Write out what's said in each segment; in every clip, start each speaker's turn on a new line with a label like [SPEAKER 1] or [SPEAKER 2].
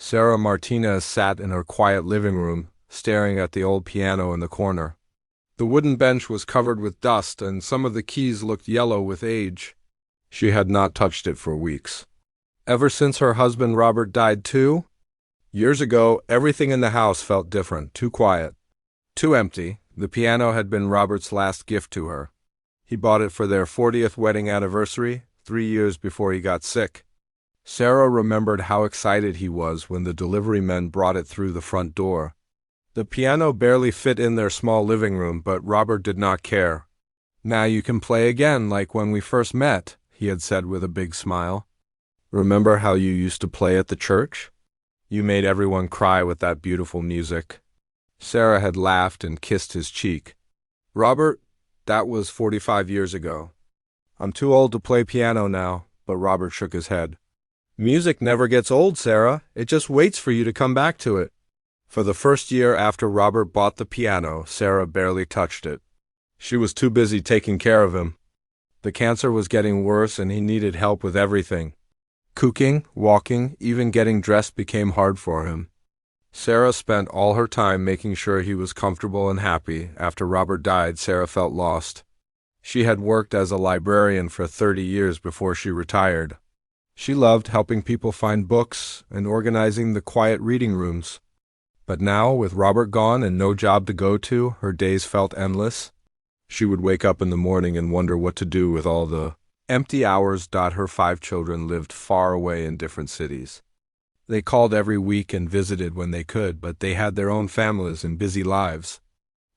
[SPEAKER 1] Sarah Martinez sat in her quiet living room, staring at the old piano in the corner. The wooden bench was covered with dust, and some of the keys looked yellow with age. She had not touched it for weeks. Ever since her husband Robert died too? Years ago, everything in the house felt different, too quiet, too empty. The piano had been Robert's last gift to her. He bought it for their 40th wedding anniversary, 3 years before he got sick. Sarah remembered how excited he was when the delivery men brought it through the front door. The piano barely fit in their small living room, but Robert did not care. "Now you can play again like when we first met," he had said with a big smile. "Remember how you used to play at the church? You made everyone cry with that beautiful music." Sarah had laughed and kissed his cheek. "Robert, that was 45 years ago. I'm too old to play piano now," but Robert shook his head. "Music never gets old, Sarah. It just waits for you to come back to it." For the first year after Robert bought the piano, Sarah barely touched it. She was too busy taking care of him. The cancer was getting worse and he needed help with everything. Cooking, walking, even getting dressed became hard for him. Sarah spent all her time making sure he was comfortable and happy. After Robert died, Sarah felt lost. She had worked as a librarian for 30 years before she retired. She loved helping people find books and organizing the quiet reading rooms. But now, with Robert gone and no job to go to, her days felt endless. She would wake up in the morning and wonder what to do with all the empty hours. Her 5 children lived far away in different cities. They called every week and visited when they could, but they had their own families and busy lives.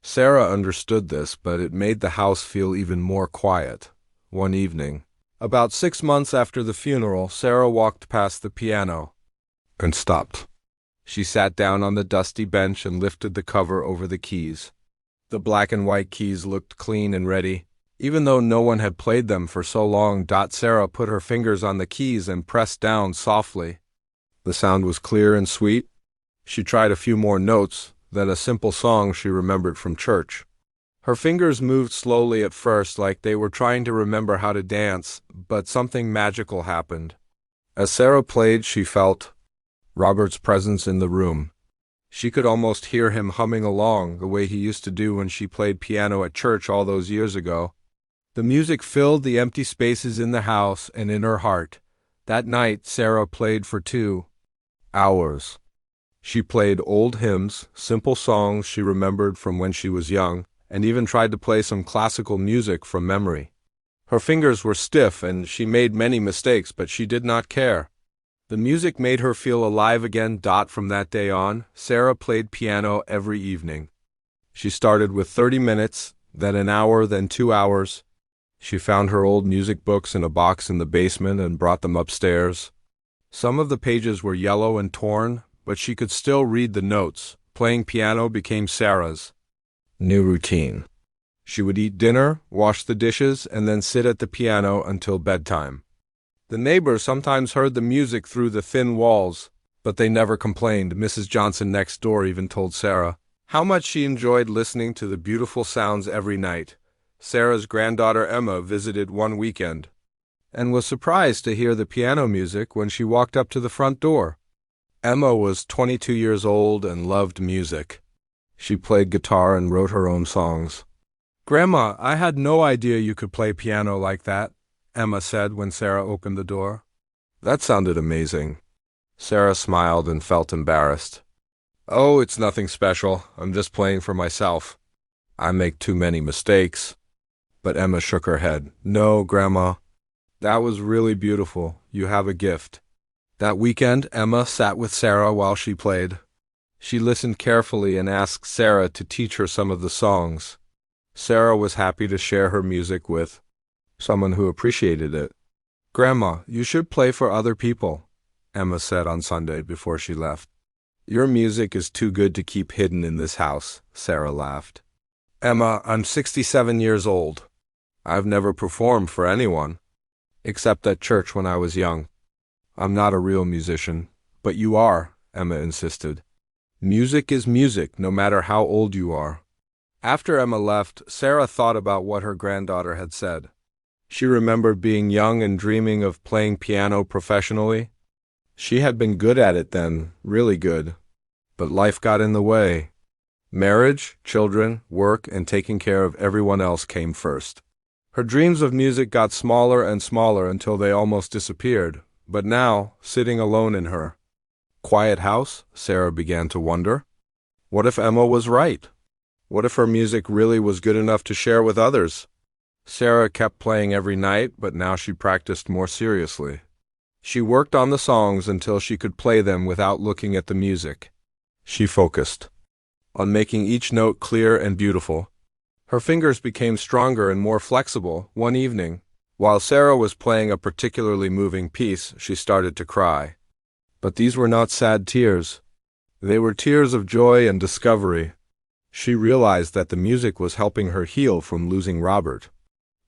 [SPEAKER 1] Sarah understood this, but it made the house feel even more quiet. One evening, about 6 months after the funeral, Sarah walked past the piano and stopped. She sat down on the dusty bench and lifted the cover over the keys. The black and white keys looked clean and ready. Even though no one had played them for so long, Sarah put her fingers on the keys and pressed down softly. The sound was clear and sweet. She tried a few more notes, then a simple song she remembered from church. Her fingers moved slowly at first, like they were trying to remember how to dance, but something magical happened. As Sarah played, she felt Robert's presence in the room. She could almost hear him humming along, the way he used to do when she played piano at church all those years ago. The music filled the empty spaces in the house and in her heart. That night, Sarah played for 2 hours. She played old hymns, simple songs she remembered from when she was young, and even tried to play some classical music from memory. Her fingers were stiff and she made many mistakes, but she did not care. The music made her feel alive again. From that day on, Sarah played piano every evening. She started with 30 minutes, then an hour, then 2 hours. She found her old music books in a box in the basement and brought them upstairs. Some of the pages were yellow and torn, but she could still read the notes. Playing piano became Sarah's new routine. She would eat dinner, wash the dishes, and then sit at the piano until bedtime. The neighbors sometimes heard the music through the thin walls, but they never complained. Mrs. Johnson next door even told Sarah how much she enjoyed listening to the beautiful sounds every night. Sarah's granddaughter Emma visited one weekend and was surprised to hear the piano music when she walked up to the front door. Emma was 22 years old and loved music. She played guitar and wrote her own songs. "Grandma, I had no idea you could play piano like that," Emma said when Sarah opened the door. "That sounded amazing." Sarah smiled and felt embarrassed. "Oh, it's nothing special. I'm just playing for myself. I make too many mistakes." But Emma shook her head. "No, Grandma. That was really beautiful. You have a gift." That weekend, Emma sat with Sarah while she played. She listened carefully and asked Sarah to teach her some of the songs. Sarah was happy to share her music with someone who appreciated it. "Grandma, you should play for other people," Emma said on Sunday before she left. "Your music is too good to keep hidden in this house," Sarah laughed. "Emma, I'm 67 years old. I've never performed for anyone, except at church when I was young. I'm not a real musician." "But you are," Emma insisted. "Music is music, no matter how old you are." After Emma left, Sarah thought about what her granddaughter had said. She remembered being young and dreaming of playing piano professionally. She had been good at it then, really good. But life got in the way. Marriage, children, work, and taking care of everyone else came first. Her dreams of music got smaller and smaller until they almost disappeared. But now, sitting alone in her quiet house, Sarah began to wonder, what if Emma was right? What if her music really was good enough to share with others? Sarah kept playing every night, but now she practiced more seriously. She worked on the songs until she could play them without looking at the music. She focused on making each note clear and beautiful. Her fingers became stronger and more flexible. One evening, while Sarah was playing a particularly moving piece, she started to cry. But these were not sad tears. They were tears of joy and discovery. She realized that the music was helping her heal from losing Robert.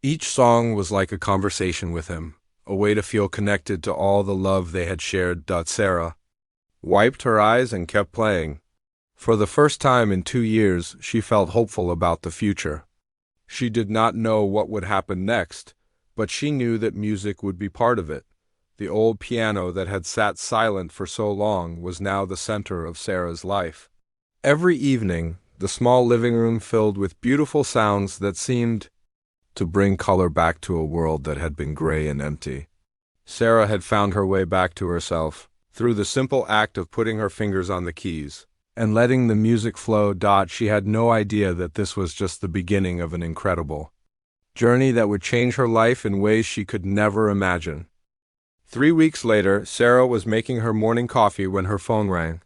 [SPEAKER 1] Each song was like a conversation with him, a way to feel connected to all the love they had shared. Sarah wiped her eyes and kept playing. For the first time in 2 years, she felt hopeful about the future. She did not know what would happen next, but she knew that music would be part of it. The old piano that had sat silent for so long was now the center of Sarah's life. Every evening, the small living room filled with beautiful sounds that seemed to bring color back to a world that had been gray and empty. Sarah had found her way back to herself through the simple act of putting her fingers on the keys and letting the music flow. She had no idea that this was just the beginning of an incredible journey that would change her life in ways she could never imagine. 3 weeks later, Sarah was making her morning coffee when her phone rang.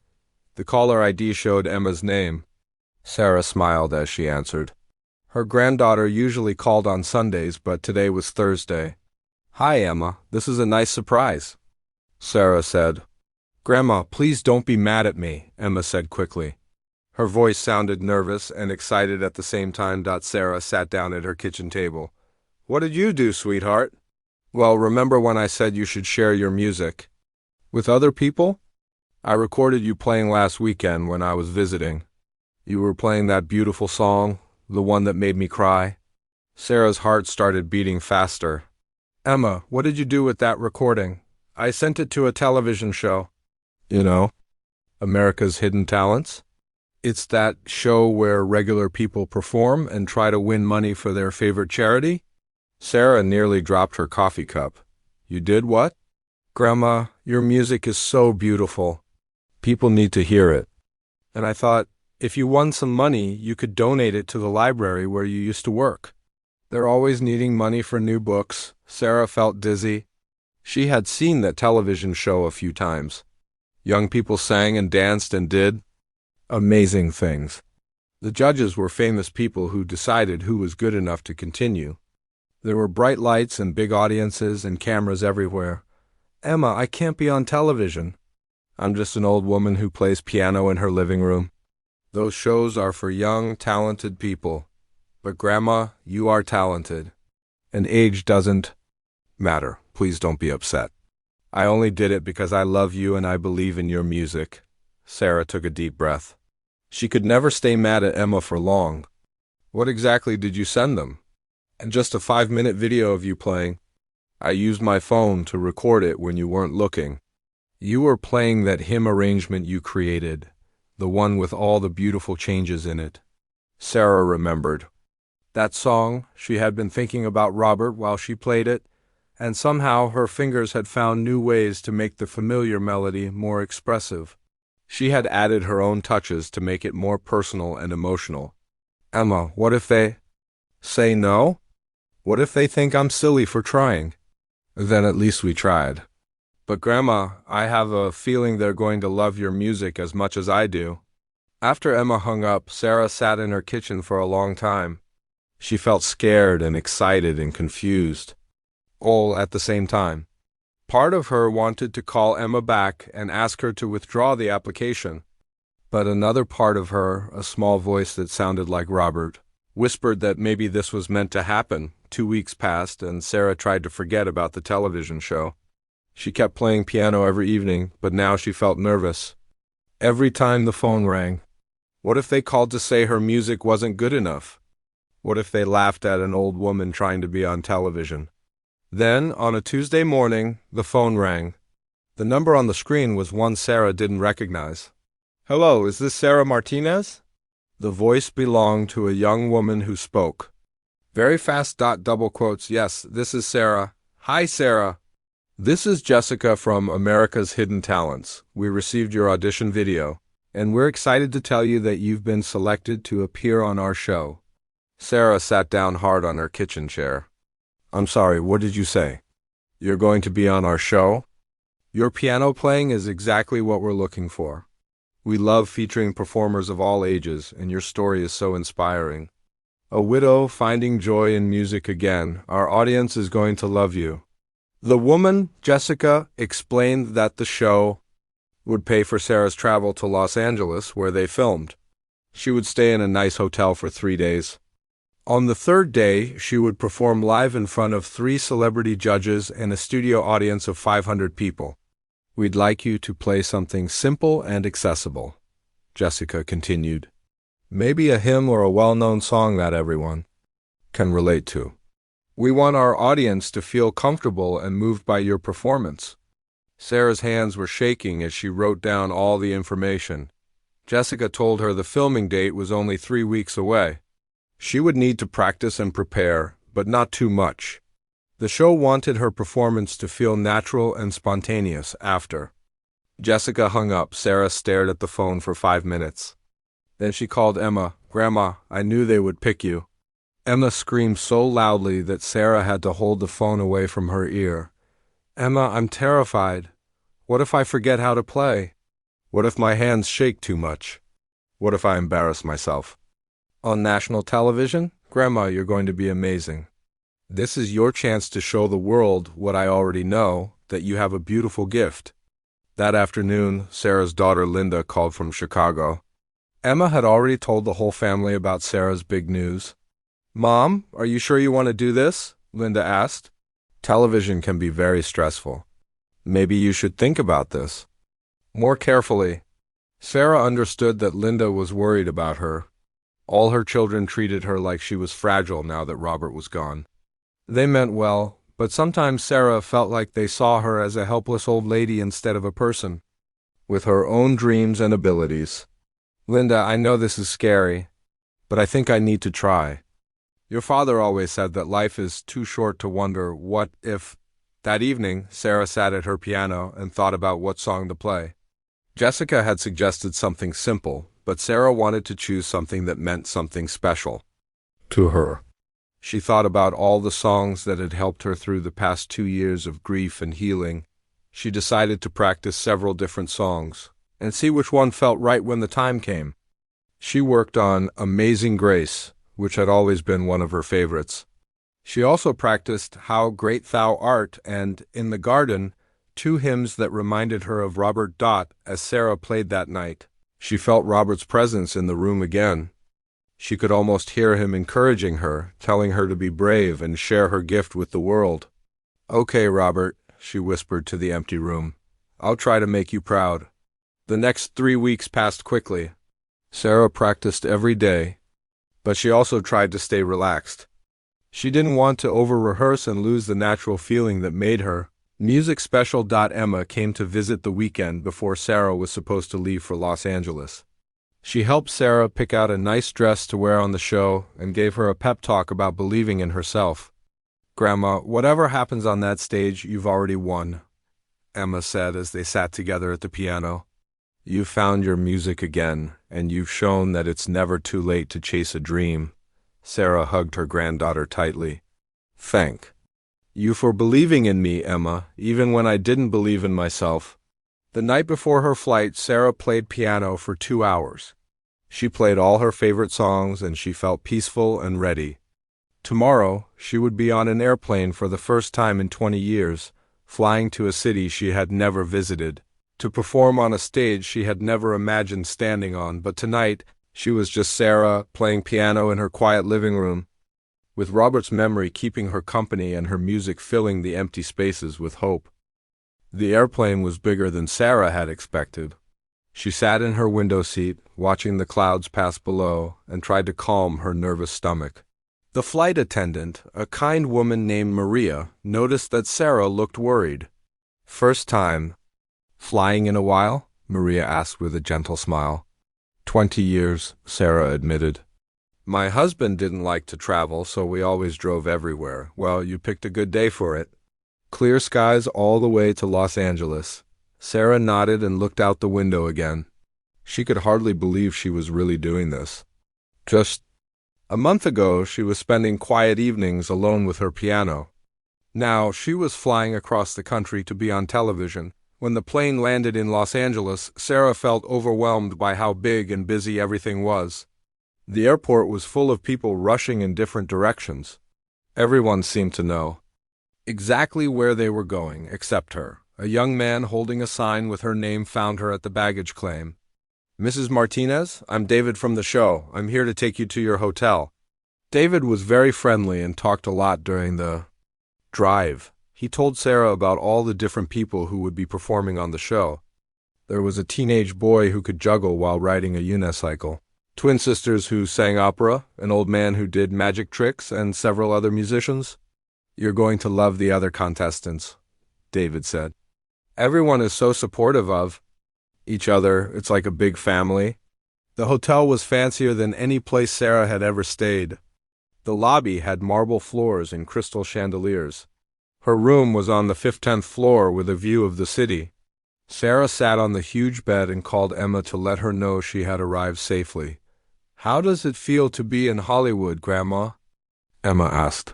[SPEAKER 1] The caller ID showed Emma's name. Sarah smiled as she answered. Her granddaughter usually called on Sundays, but today was Thursday. Hi, Emma. This is a nice surprise, Sarah said. Grandma, please don't be mad at me, Emma said quickly. Her voice sounded nervous and excited at the same time. Sarah sat down at her kitchen table. What did you do, sweetheart? Well, remember when I said you should share your music with other people? I recorded you playing last weekend when I was visiting. You were playing that beautiful song, the one that made me cry. Sarah's heart started beating faster. Emma, what did you do with that recording? I sent it to a television show. You know, America's Hidden Talents? It's that show where regular people perform and try to win money for their favorite charity? Sarah nearly dropped her coffee cup. You did what? Grandma, your music is so beautiful. People need to hear it. And I thought, if you won some money, you could donate it to the library where you used to work. They're always needing money for new books. Sarah felt dizzy. She had seen that television show a few times. Young people sang and danced and did amazing things. The judges were famous people who decided who was good enough to continue. There were bright lights and big audiences and cameras everywhere. Emma, I can't be on television. I'm just an old woman who plays piano in her living room. Those shows are for young, talented people. But Grandma, you are talented. And age doesn't matter. Please don't be upset. I only did it because I love you and I believe in your music. Sarah took a deep breath. She could never stay mad at Emma for long. What exactly did you send them? And just a 5-minute video of you playing. I used my phone to record it when you weren't looking. You were playing that hymn arrangement you created, the one with all the beautiful changes in it. Sarah remembered. That song, she had been thinking about Robert while she played it, and somehow her fingers had found new ways to make the familiar melody more expressive. She had added her own touches to make it more personal and emotional. Emma, what if they say no? What if they think I'm silly for trying? Then at least we tried. But Grandma, I have a feeling they're going to love your music as much as I do. After Emma hung up, Sarah sat in her kitchen for a long time. She felt scared and excited and confused, all at the same time. Part of her wanted to call Emma back and ask her to withdraw the application. But another part of her, a small voice that sounded like Robert, whispered that maybe this was meant to happen. 2 weeks passed, and Sarah tried to forget about the television show. She kept playing piano every evening, but now she felt nervous. Every time the phone rang. What if they called to say her music wasn't good enough? What if they laughed at an old woman trying to be on television? Then, on a Tuesday morning, the phone rang. The number on the screen was one Sarah didn't recognize. "Hello, is this Sarah Martinez?" The voice belonged to a young woman who spoke. Very fast. Double quotes. "Yes, this is Sarah. Hi, Sarah. This is Jessica from America's Hidden Talents. We received your audition video, and we're excited to tell you that you've been selected to appear on our show." Sarah sat down hard on her kitchen chair. "I'm sorry, what did you say? You're going to be on our show? Your piano playing is exactly what we're looking for. We love featuring performers of all ages, and your story is so inspiring. A widow finding joy in music again. Our audience is going to love you." The woman, Jessica, explained that the show would pay for Sarah's travel to Los Angeles, where they filmed. She would stay in a nice hotel for 3 days. On the third day, she would perform live in front of 3 celebrity judges and a studio audience of 500 people. "We'd like you to play something simple and accessible," Jessica continued. "Maybe a hymn or a well-known song that everyone can relate to. We want our audience to feel comfortable and moved by your performance." Sarah's hands were shaking as she wrote down all the information. Jessica told her the filming date was only 3 weeks away. She would need to practice and prepare, but not too much. The show wanted her performance to feel natural and spontaneous after. Jessica hung up. Sarah stared at the phone for 5 minutes. Then she called Emma. "Grandma, I knew they would pick you." Emma screamed so loudly that Sarah had to hold the phone away from her ear. "Emma, I'm terrified. What if I forget how to play? What if my hands shake too much? What if I embarrass myself on national television? Grandma, you're going to be amazing. This is your chance to show the world what I already know, that you have a beautiful gift." That afternoon, Sarah's daughter Linda called from Chicago. Emma had already told the whole family about Sarah's big news. "Mom, are you sure you want to do this?" Linda asked. "Television can be very stressful. Maybe you should think about this more carefully." Sarah understood that Linda was worried about her. All her children treated her like she was fragile now that Robert was gone. They meant well, but sometimes Sarah felt like they saw her as a helpless old lady instead of a person with her own dreams and abilities. "Linda, I know this is scary, but I think I need to try. Your father always said that life is too short to wonder what if." That evening, Sarah sat at her piano and thought about what song to play. Jessica had suggested something simple, but Sarah wanted to choose something that meant something special to her. She thought about all the songs that had helped her through the past 2 years of grief and healing. She decided to practice several different songs and see which one felt right when the time came. She worked on Amazing Grace, which had always been one of her favorites. She also practiced How Great Thou Art and In the Garden, 2 hymns that reminded her of Robert Dott as Sarah played that night. She felt Robert's presence in the room again. She could almost hear him encouraging her, telling her to be brave and share her gift with the world. "Okay, Robert," she whispered to the empty room. "I'll try to make you proud." The next 3 weeks passed quickly. Sarah practiced every day, but she also tried to stay relaxed. She didn't want to over-rehearse and lose the natural feeling that made her. Music special. Emma came to visit the weekend before Sarah was supposed to leave for Los Angeles. She helped Sarah pick out a nice dress to wear on the show and gave her a pep talk about believing in herself. "Grandma, whatever happens on that stage, you've already won," Emma said as they sat together at the piano. "You've found your music again, and you've shown that it's never too late to chase a dream." Sarah hugged her granddaughter tightly. "Thank you for believing in me, Emma, even when I didn't believe in myself." The night before her flight, Sarah played piano for 2 hours. She played all her favorite songs, and she felt peaceful and ready. Tomorrow, she would be on an airplane for the first time in 20 years, flying to a city she had never visited, to perform on a stage she had never imagined standing on. But tonight, she was just Sarah, playing piano in her quiet living room, with Robert's memory keeping her company and her music filling the empty spaces with hope. The airplane was bigger than Sarah had expected. She sat in her window seat, watching the clouds pass below, and tried to calm her nervous stomach. The flight attendant, a kind woman named Maria, noticed that Sarah looked worried. "First time Flying in a while? Maria asked with a gentle smile. 20 years, Sarah admitted. My husband didn't like to travel, so we always drove everywhere. Well, you picked a good day for it. Clear skies all the way to Los Angeles. Sarah nodded and looked out the window again. She could hardly believe she was really doing this. Just a month ago, she was spending quiet evenings alone with her piano. Now, she was flying across the country to be on television. When the plane landed in Los Angeles, Sarah felt overwhelmed by how big and busy everything was. The airport was full of people rushing in different directions. Everyone seemed to know exactly where they were going, except her. A young man holding a sign with her name found her at the baggage claim. Mrs. Martinez, I'm David from the show. I'm here to take you to your hotel. David was very friendly and talked a lot during the drive. He told Sarah about all the different people who would be performing on the show. There was a teenage boy who could juggle while riding a unicycle, twin sisters who sang opera, an old man who did magic tricks, and several other musicians. You're going to love the other contestants, David said. Everyone is so supportive of each other. It's like a big family. The hotel was fancier than any place Sarah had ever stayed. The lobby had marble floors and crystal chandeliers. Her room was on the 10th floor with a view of the city. Sarah sat on the huge bed and called Emma to let her know she had arrived safely. How does it feel to be in Hollywood, Grandma? Emma asked.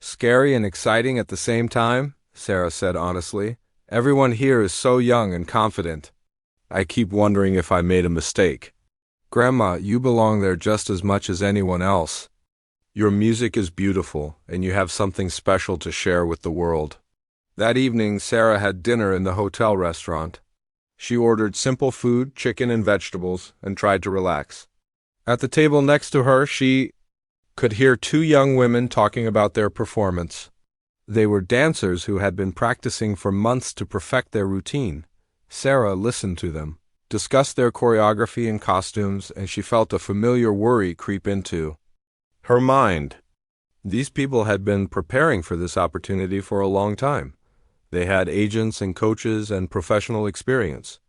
[SPEAKER 1] Scary and exciting at the same time, Sarah said honestly. Everyone here is so young and confident. I keep wondering if I made a mistake. Grandma, you belong there just as much as anyone else. Your music is beautiful, and you have something special to share with the world. That evening, Sarah had dinner in the hotel restaurant. She ordered simple food, chicken and vegetables, and tried to relax. At the table next to her, she could hear two young women talking about their performance. They were dancers who had been practicing for months to perfect their routine. Sarah listened to them, discussed their choreography and costumes, and she felt a familiar worry creep into her mind. These people had been preparing for this opportunity for a long time. They had agents and coaches and professional experience.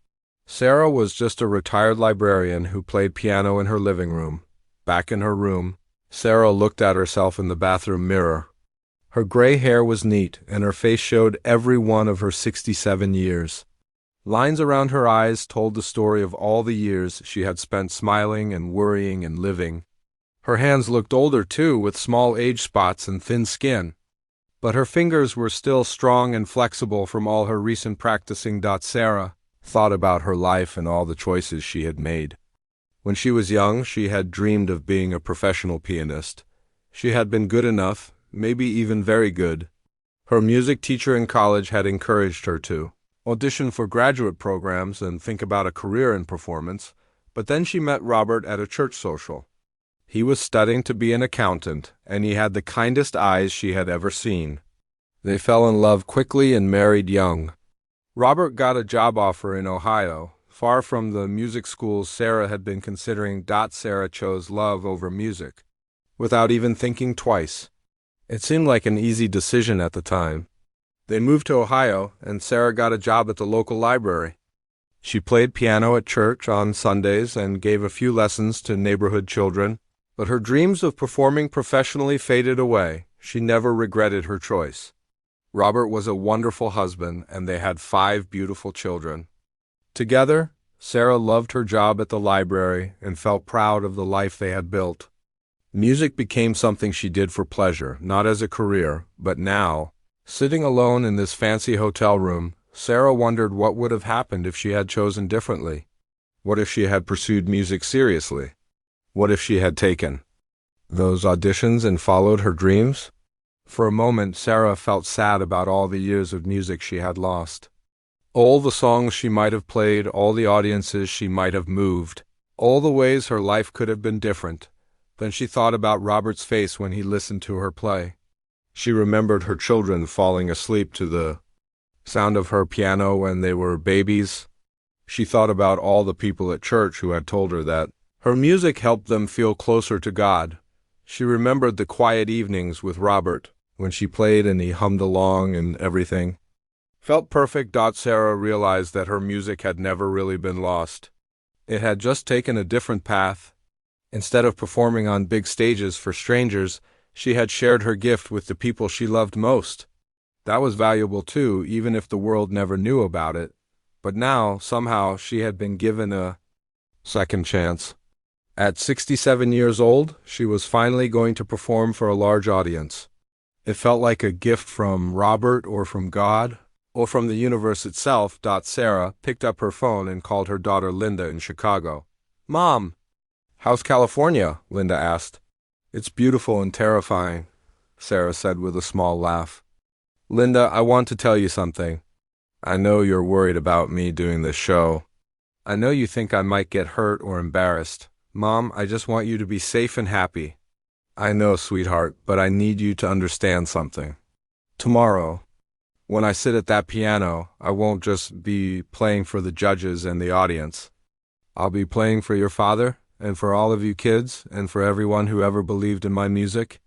[SPEAKER 1] Sarah was just a retired librarian who played piano in her living room. Back in her room, Sarah looked at herself in the bathroom mirror. Her gray hair was neat, and her face showed every one of her 67 years. Lines around her eyes told the story of all the years she had spent smiling and worrying and living. Her hands looked older, too, with small age spots and thin skin. But her fingers were still strong and flexible from all her recent practicing. Sarah thought about her life and all the choices she had made. When she was young, she had dreamed of being a professional pianist. She had been good enough, maybe even very good. Her music teacher in college had encouraged her to audition for graduate programs and think about a career in performance, but then she met Robert at a church social. He was studying to be an accountant, and he had the kindest eyes she had ever seen. They fell in love quickly and married young. Robert got a job offer in Ohio, far from the music schools Sarah had been considering. Sarah chose love over music, without even thinking twice. It seemed like an easy decision at the time. They moved to Ohio, and Sarah got a job at the local library. She played piano at church on Sundays and gave a few lessons to neighborhood children. But her dreams of performing professionally faded away. She never regretted her choice. Robert was a wonderful husband, and they had 5 beautiful children. Together, Sarah loved her job at the library and felt proud of the life they had built. Music became something she did for pleasure, not as a career, but now, sitting alone in this fancy hotel room, Sarah wondered what would have happened if she had chosen differently. What if she had pursued music seriously? What if she had taken those auditions and followed her dreams? For a moment, Sarah felt sad about all the years of music she had lost. All the songs she might have played, all the audiences she might have moved, all the ways her life could have been different. Then she thought about Robert's face when he listened to her play. She remembered her children falling asleep to the sound of her piano when they were babies. She thought about all the people at church who had told her that her music helped them feel closer to God. She remembered the quiet evenings with Robert, when she played and he hummed along and everything Felt perfect. Sarah realized that her music had never really been lost. It had just taken a different path. Instead of performing on big stages for strangers, she had shared her gift with the people she loved most. That was valuable too, even if the world never knew about it. But now, somehow, she had been given a second chance. At 67 years old, she was finally going to perform for a large audience. It felt like a gift from Robert or from God or from the universe itself. Sarah picked up her phone and called her daughter Linda in Chicago. "Mom, how's California?" Linda asked. "It's beautiful and terrifying," Sarah said with a small laugh. "Linda, I want to tell you something. I know you're worried about me doing this show. I know you think I might get hurt or embarrassed. Mom, I just want you to be safe and happy. I know, sweetheart, but I need you to understand something. Tomorrow, when I sit at that piano, I won't just be playing for the judges and the audience. I'll be playing for your father and for all of you kids and for everyone who ever believed in my music."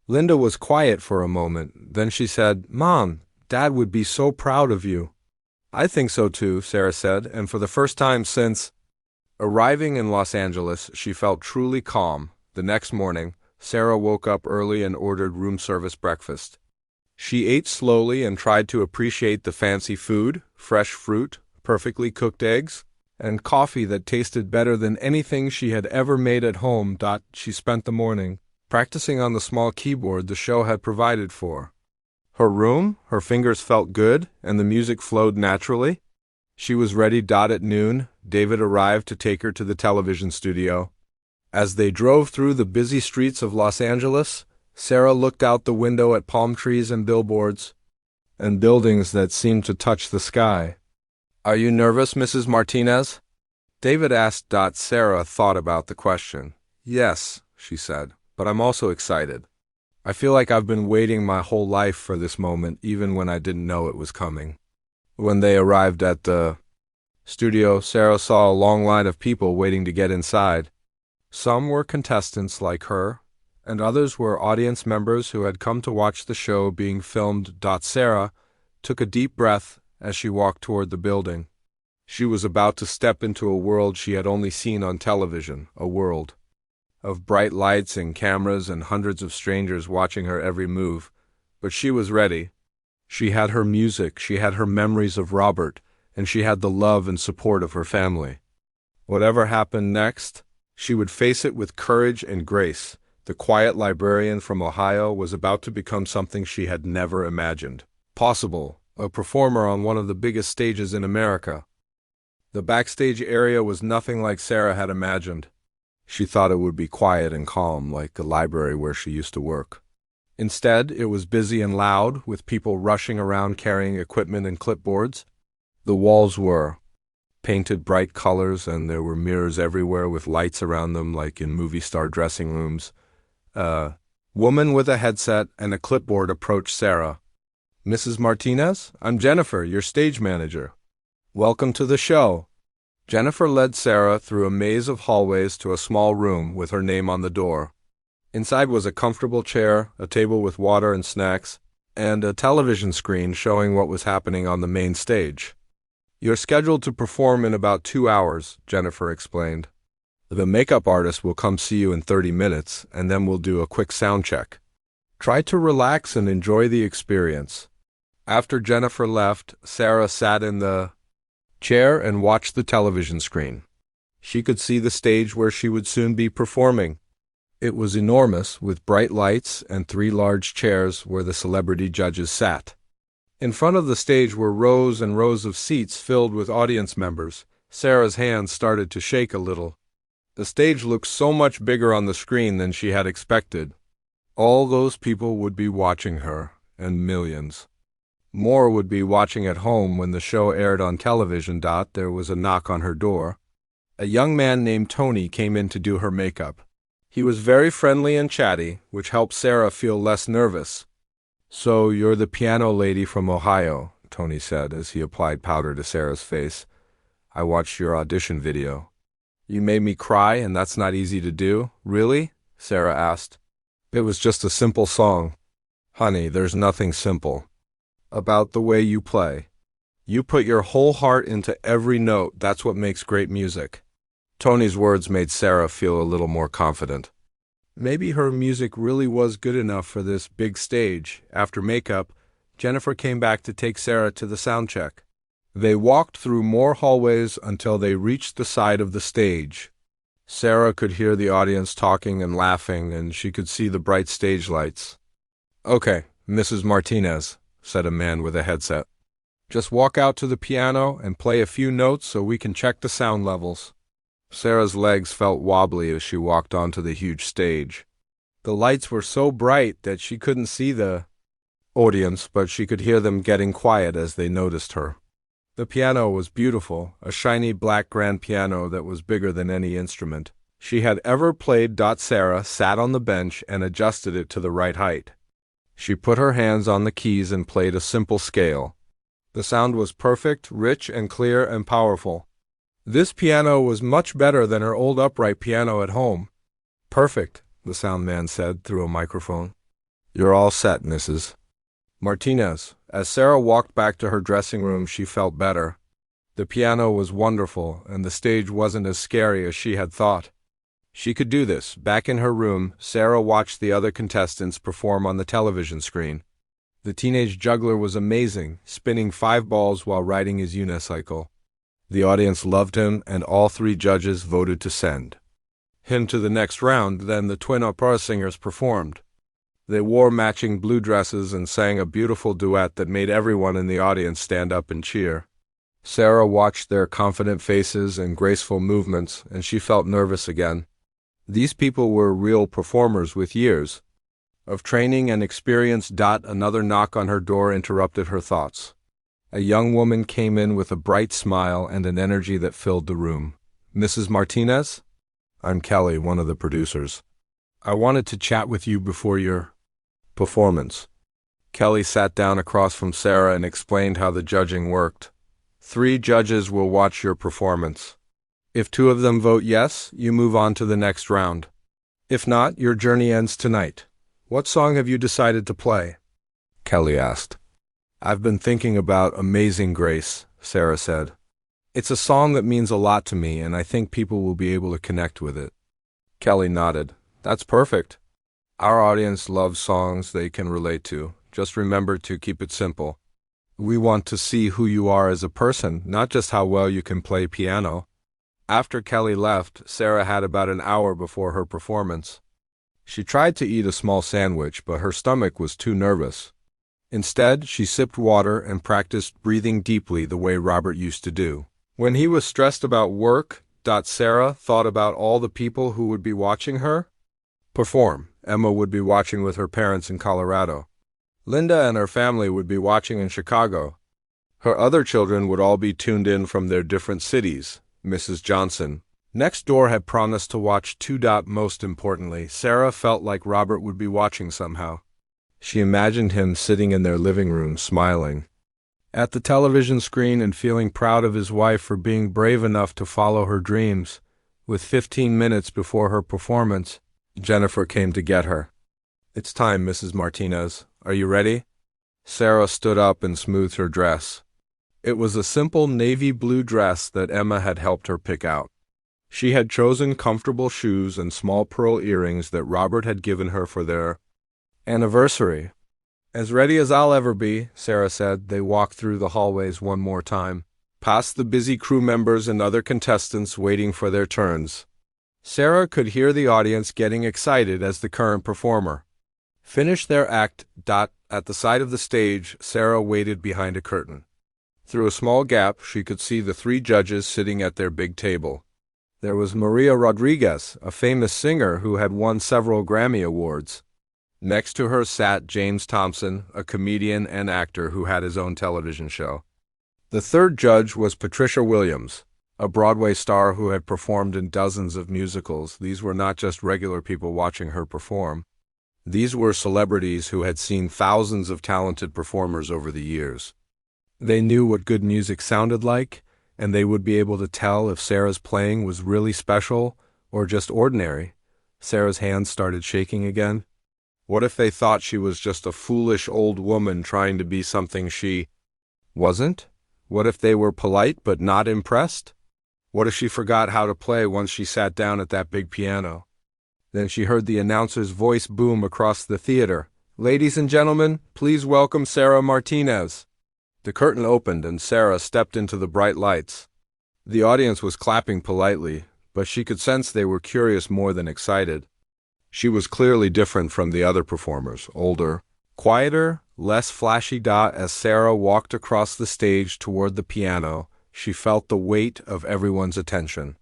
[SPEAKER 1] Linda was quiet for a moment. Then she said, "Mom, Dad would be so proud of you." "I think so too," Sarah said, and for the first time since arriving in Los Angeles, she felt truly calm. The next morning, Sarah woke up early and ordered room service breakfast. She ate slowly and tried to appreciate the fancy food, fresh fruit, perfectly cooked eggs, and coffee that tasted better than anything she had ever made at home. She spent the morning practicing on the small keyboard the show had provided for her fingers felt good, and the music flowed naturally. She was ready. At noon, David arrived to take her to the television studio. As they drove through the busy streets of Los Angeles, Sarah looked out the window at palm trees and billboards, and buildings that seemed to touch the sky. "Are you nervous, Mrs. Martinez?" David asked. Sarah thought about the question. "Yes," she said, "but I'm also excited. I feel like I've been waiting my whole life for this moment, even when I didn't know it was coming." When they arrived at the studio, Sarah saw a long line of people waiting to get inside. Some were contestants like her, and others were audience members who had come to watch the show being filmed. Sarah took a deep breath as she walked toward the building. She was about to step into a world she had only seen on television, a world of bright lights and cameras and hundreds of strangers watching her every move. But she was ready. She had her music, she had her memories of Robert, and she had the love and support of her family. Whatever happened next, she would face it with courage and grace. The quiet librarian from Ohio was about to become something she had never imagined possible, a performer on one of the biggest stages in America. The backstage area was nothing like Sarah had imagined. She thought it would be quiet and calm, like the library where she used to work. Instead, it was busy and loud, with people rushing around carrying equipment and clipboards. The walls were painted bright colors, and there were mirrors everywhere with lights around them like in movie star dressing rooms. A woman with a headset and a clipboard approached Sarah. "Mrs. Martinez, I'm Jennifer, your stage manager. Welcome to the show." Jennifer led Sarah through a maze of hallways to a small room with her name on the door. Inside was a comfortable chair, a table with water and snacks, and a television screen showing what was happening on the main stage. "You're scheduled to perform in about 2 hours, Jennifer explained. "The makeup artist will come see you in 30 minutes, and then we'll do a quick sound check. Try to relax and enjoy the experience." After Jennifer left, Sarah sat in the chair and watched the television screen. She could see the stage where she would soon be performing. It was enormous, with bright lights and 3 large chairs where the celebrity judges sat. In front of the stage were rows and rows of seats filled with audience members. Sarah's hands started to shake a little. The stage looked so much bigger on the screen than she had expected. All those people would be watching her, and millions more would be watching at home when the show aired on television. There was a knock on her door. A young man named Tony came in to do her makeup. He was very friendly and chatty, which helped Sarah feel less nervous. "So you're the piano lady from Ohio," Tony said as he applied powder to Sarah's face. "I watched your audition video. You made me cry, and that's not easy to do." "Really?" Sarah asked. "It was just a simple song." "Honey, there's nothing simple about the way you play. You put your whole heart into every note. That's what makes great music. Tony's words made Sarah feel a little more confident. Maybe her music really was good enough for this big stage. After makeup, Jennifer came back to take Sarah to the sound check. They walked through more hallways until they reached the side of the stage. Sarah could hear the audience talking and laughing, and she could see the bright stage lights. "Okay, Mrs. Martinez," said a man with a headset. "Just walk out to the piano and play a few notes so we can check the sound levels." Sarah's legs felt wobbly as she walked onto the huge stage. The lights were so bright that she couldn't see the audience, but she could hear them getting quiet as they noticed her. The piano was beautiful, a shiny black grand piano that was bigger than any instrument she had ever played. Sarah sat on the bench and adjusted it to the right height. She put her hands on the keys and played a simple scale. The sound was perfect, rich and clear and powerful. This piano was much better than her old upright piano at home. "Perfect," the sound man said through a microphone. "You're all set, Mrs. Martinez." As Sarah walked back to her dressing room, she felt better. The piano was wonderful, and the stage wasn't as scary as she had thought. She could do this. Back in her room, Sarah watched the other contestants perform on the television screen. The teenage juggler was amazing, spinning 5 balls while riding his unicycle. The audience loved him, and all 3 judges voted to send him to the next round. Then the twin opera singers performed. They wore matching blue dresses and sang a beautiful duet that made everyone in the audience stand up and cheer. Sarah watched their confident faces and graceful movements, and she felt nervous again. These people were real performers with years of training and experience. Another knock on her door interrupted her thoughts. A young woman came in with a bright smile and an energy that filled the room. "Mrs. Martinez? I'm Kelly, one of the producers. I wanted to chat with you before your performance." Kelly sat down across from Sarah and explained how the judging worked. 3 judges will watch your performance. If 2 of them vote yes, you move on to the next round. If not, your journey ends tonight. What song have you decided to play?" Kelly asked. "I've been thinking about Amazing Grace," Sarah said. "It's a song that means a lot to me, and I think people will be able to connect with it." Kelly nodded. "That's perfect. Our audience loves songs they can relate to. Just remember to keep it simple. We want to see who you are as a person, not just how well you can play piano." After Kelly left, Sarah had about an hour before her performance. She tried to eat a small sandwich, but her stomach was too nervous. Instead, she sipped water and practiced breathing deeply the way Robert used to do when he was stressed about work. Sarah thought about all the people who would be watching her perform. Emma would be watching with her parents in Colorado. Linda and her family would be watching in Chicago. Her other children would all be tuned in from their different cities. Mrs. Johnson next door had promised to watch too. Most importantly, Sarah felt like Robert would be watching somehow. She imagined him sitting in their living room, smiling at the television screen and feeling proud of his wife for being brave enough to follow her dreams. With 15 minutes before her performance, Jennifer came to get her. "It's time, Mrs. Martinez. Are you ready?" Sarah stood up and smoothed her dress. It was a simple navy blue dress that Emma had helped her pick out. She had chosen comfortable shoes and small pearl earrings that Robert had given her for their anniversary. "As ready as I'll ever be," Sarah said. They walked through the hallways one more time, past the busy crew members and other contestants waiting for their turns. Sarah could hear the audience getting excited as the current performer finished their act. At the side of the stage, Sarah waited behind a curtain. Through a small gap, she could see the 3 judges sitting at their big table. There was Maria Rodriguez, a famous singer who had won several Grammy Awards. Next to her sat James Thompson, a comedian and actor who had his own television show. The 3rd judge was Patricia Williams, a Broadway star who had performed in dozens of musicals. These were not just regular people watching her perform. These were celebrities who had seen thousands of talented performers over the years. They knew what good music sounded like, and they would be able to tell if Sarah's playing was really special or just ordinary. Sarah's hands started shaking again. What if they thought she was just a foolish old woman trying to be something she wasn't? What if they were polite but not impressed? What if she forgot how to play once she sat down at that big piano? Then she heard the announcer's voice boom across the theater. "Ladies and gentlemen, please welcome Sarah Martinez." The curtain opened and Sarah stepped into the bright lights. The audience was clapping politely, but she could sense they were curious more than excited. She was clearly different from the other performers, older, quieter, less flashy. As Sarah walked across the stage toward the piano, she felt the weight of everyone's attention.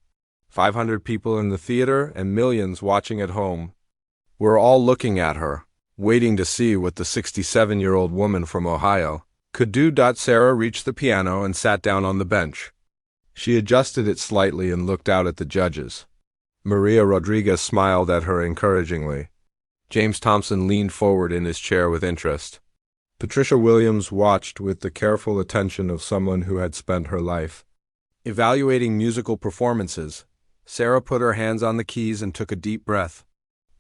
[SPEAKER 1] 500 people in the theater and millions watching at home were all looking at her, waiting to see what the 67-year-old woman from Ohio could do. Sarah reached the piano and sat down on the bench. She adjusted it slightly and looked out at the judges. Maria Rodriguez smiled at her encouragingly. James Thompson leaned forward in his chair with interest. Patricia Williams watched with the careful attention of someone who had spent her life evaluating musical performances. Sarah put her hands on the keys and took a deep breath.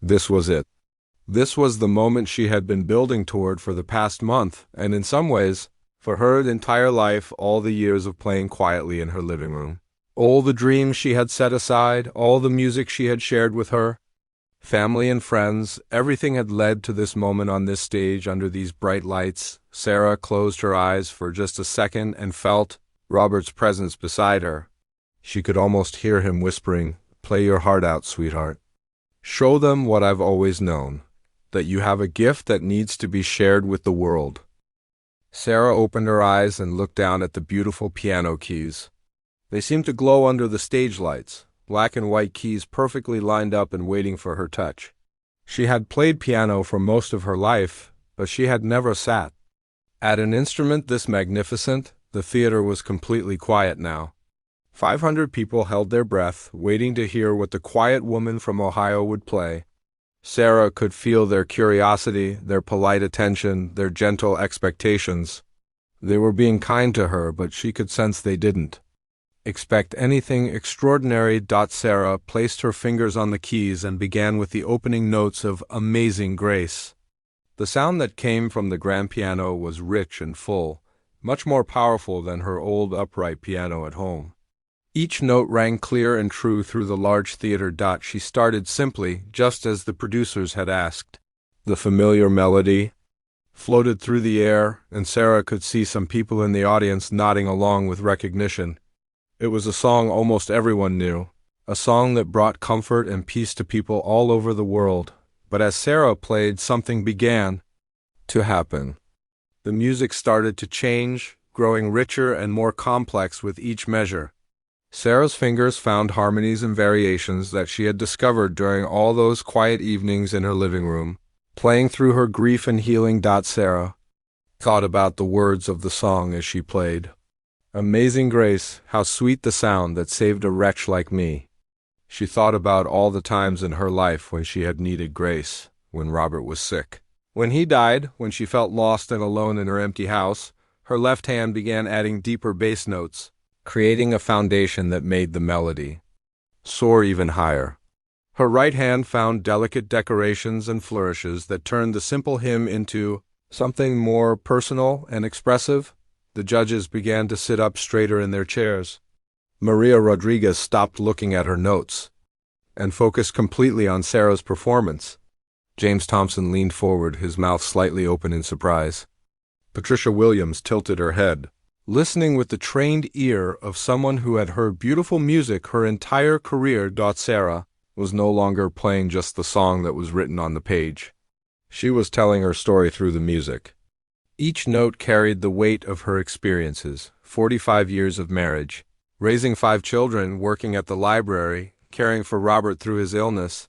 [SPEAKER 1] This was it. This was the moment she had been building toward for the past month, and in some ways, for her entire life, all the years of playing quietly in her living room. All the dreams she had set aside, all the music she had shared with her family and friends, everything had led to this moment on this stage under these bright lights. Sarah closed her eyes for just a second and felt Robert's presence beside her. She could almost hear him whispering, "Play your heart out, sweetheart. Show them what I've always known, that you have a gift that needs to be shared with the world." Sarah opened her eyes and looked down at the beautiful piano keys. They seemed to glow under the stage lights, black and white keys perfectly lined up and waiting for her touch. She had played piano for most of her life, but she had never sat at an instrument this magnificent. The theater was completely quiet now. 500 people held their breath, waiting to hear what the quiet woman from Ohio would play. Sarah could feel their curiosity, their polite attention, their gentle expectations. They were being kind to her, but she could sense they didn't expect anything extraordinary. Sarah placed her fingers on the keys and began with the opening notes of Amazing Grace. The sound that came from the grand piano was rich and full, much more powerful than her old upright piano at home. Each note rang clear and true through the large theater. She started simply, just as the producers had asked. The familiar melody floated through the air, and Sarah could see some people in the audience nodding along with recognition. It was a song almost everyone knew, a song that brought comfort and peace to people all over the world. But as Sarah played, something began to happen. The music started to change, growing richer and more complex with each measure. Sarah's fingers found harmonies and variations that she had discovered during all those quiet evenings in her living room, playing through her grief and healing. Sarah thought about the words of the song as she played. Amazing grace, how sweet the sound that saved a wretch like me. She thought about all the times in her life when she had needed grace, when Robert was sick, when he died, when she felt lost and alone in her empty house. Her left hand began adding deeper bass notes, creating a foundation that made the melody soar even higher. Her right hand found delicate decorations and flourishes that turned the simple hymn into something more personal and expressive. The judges began to sit up straighter in their chairs. Maria Rodriguez stopped looking at her notes and focused completely on Sarah's performance. James Thompson leaned forward, his mouth slightly open in surprise. Patricia Williams tilted her head, listening with the trained ear of someone who had heard beautiful music her entire career. Sarah was no longer playing just the song that was written on the page. She was telling her story through the music. Each note carried the weight of her experiences: 45 years of marriage, raising 5 children, working at the library, caring for Robert through his illness,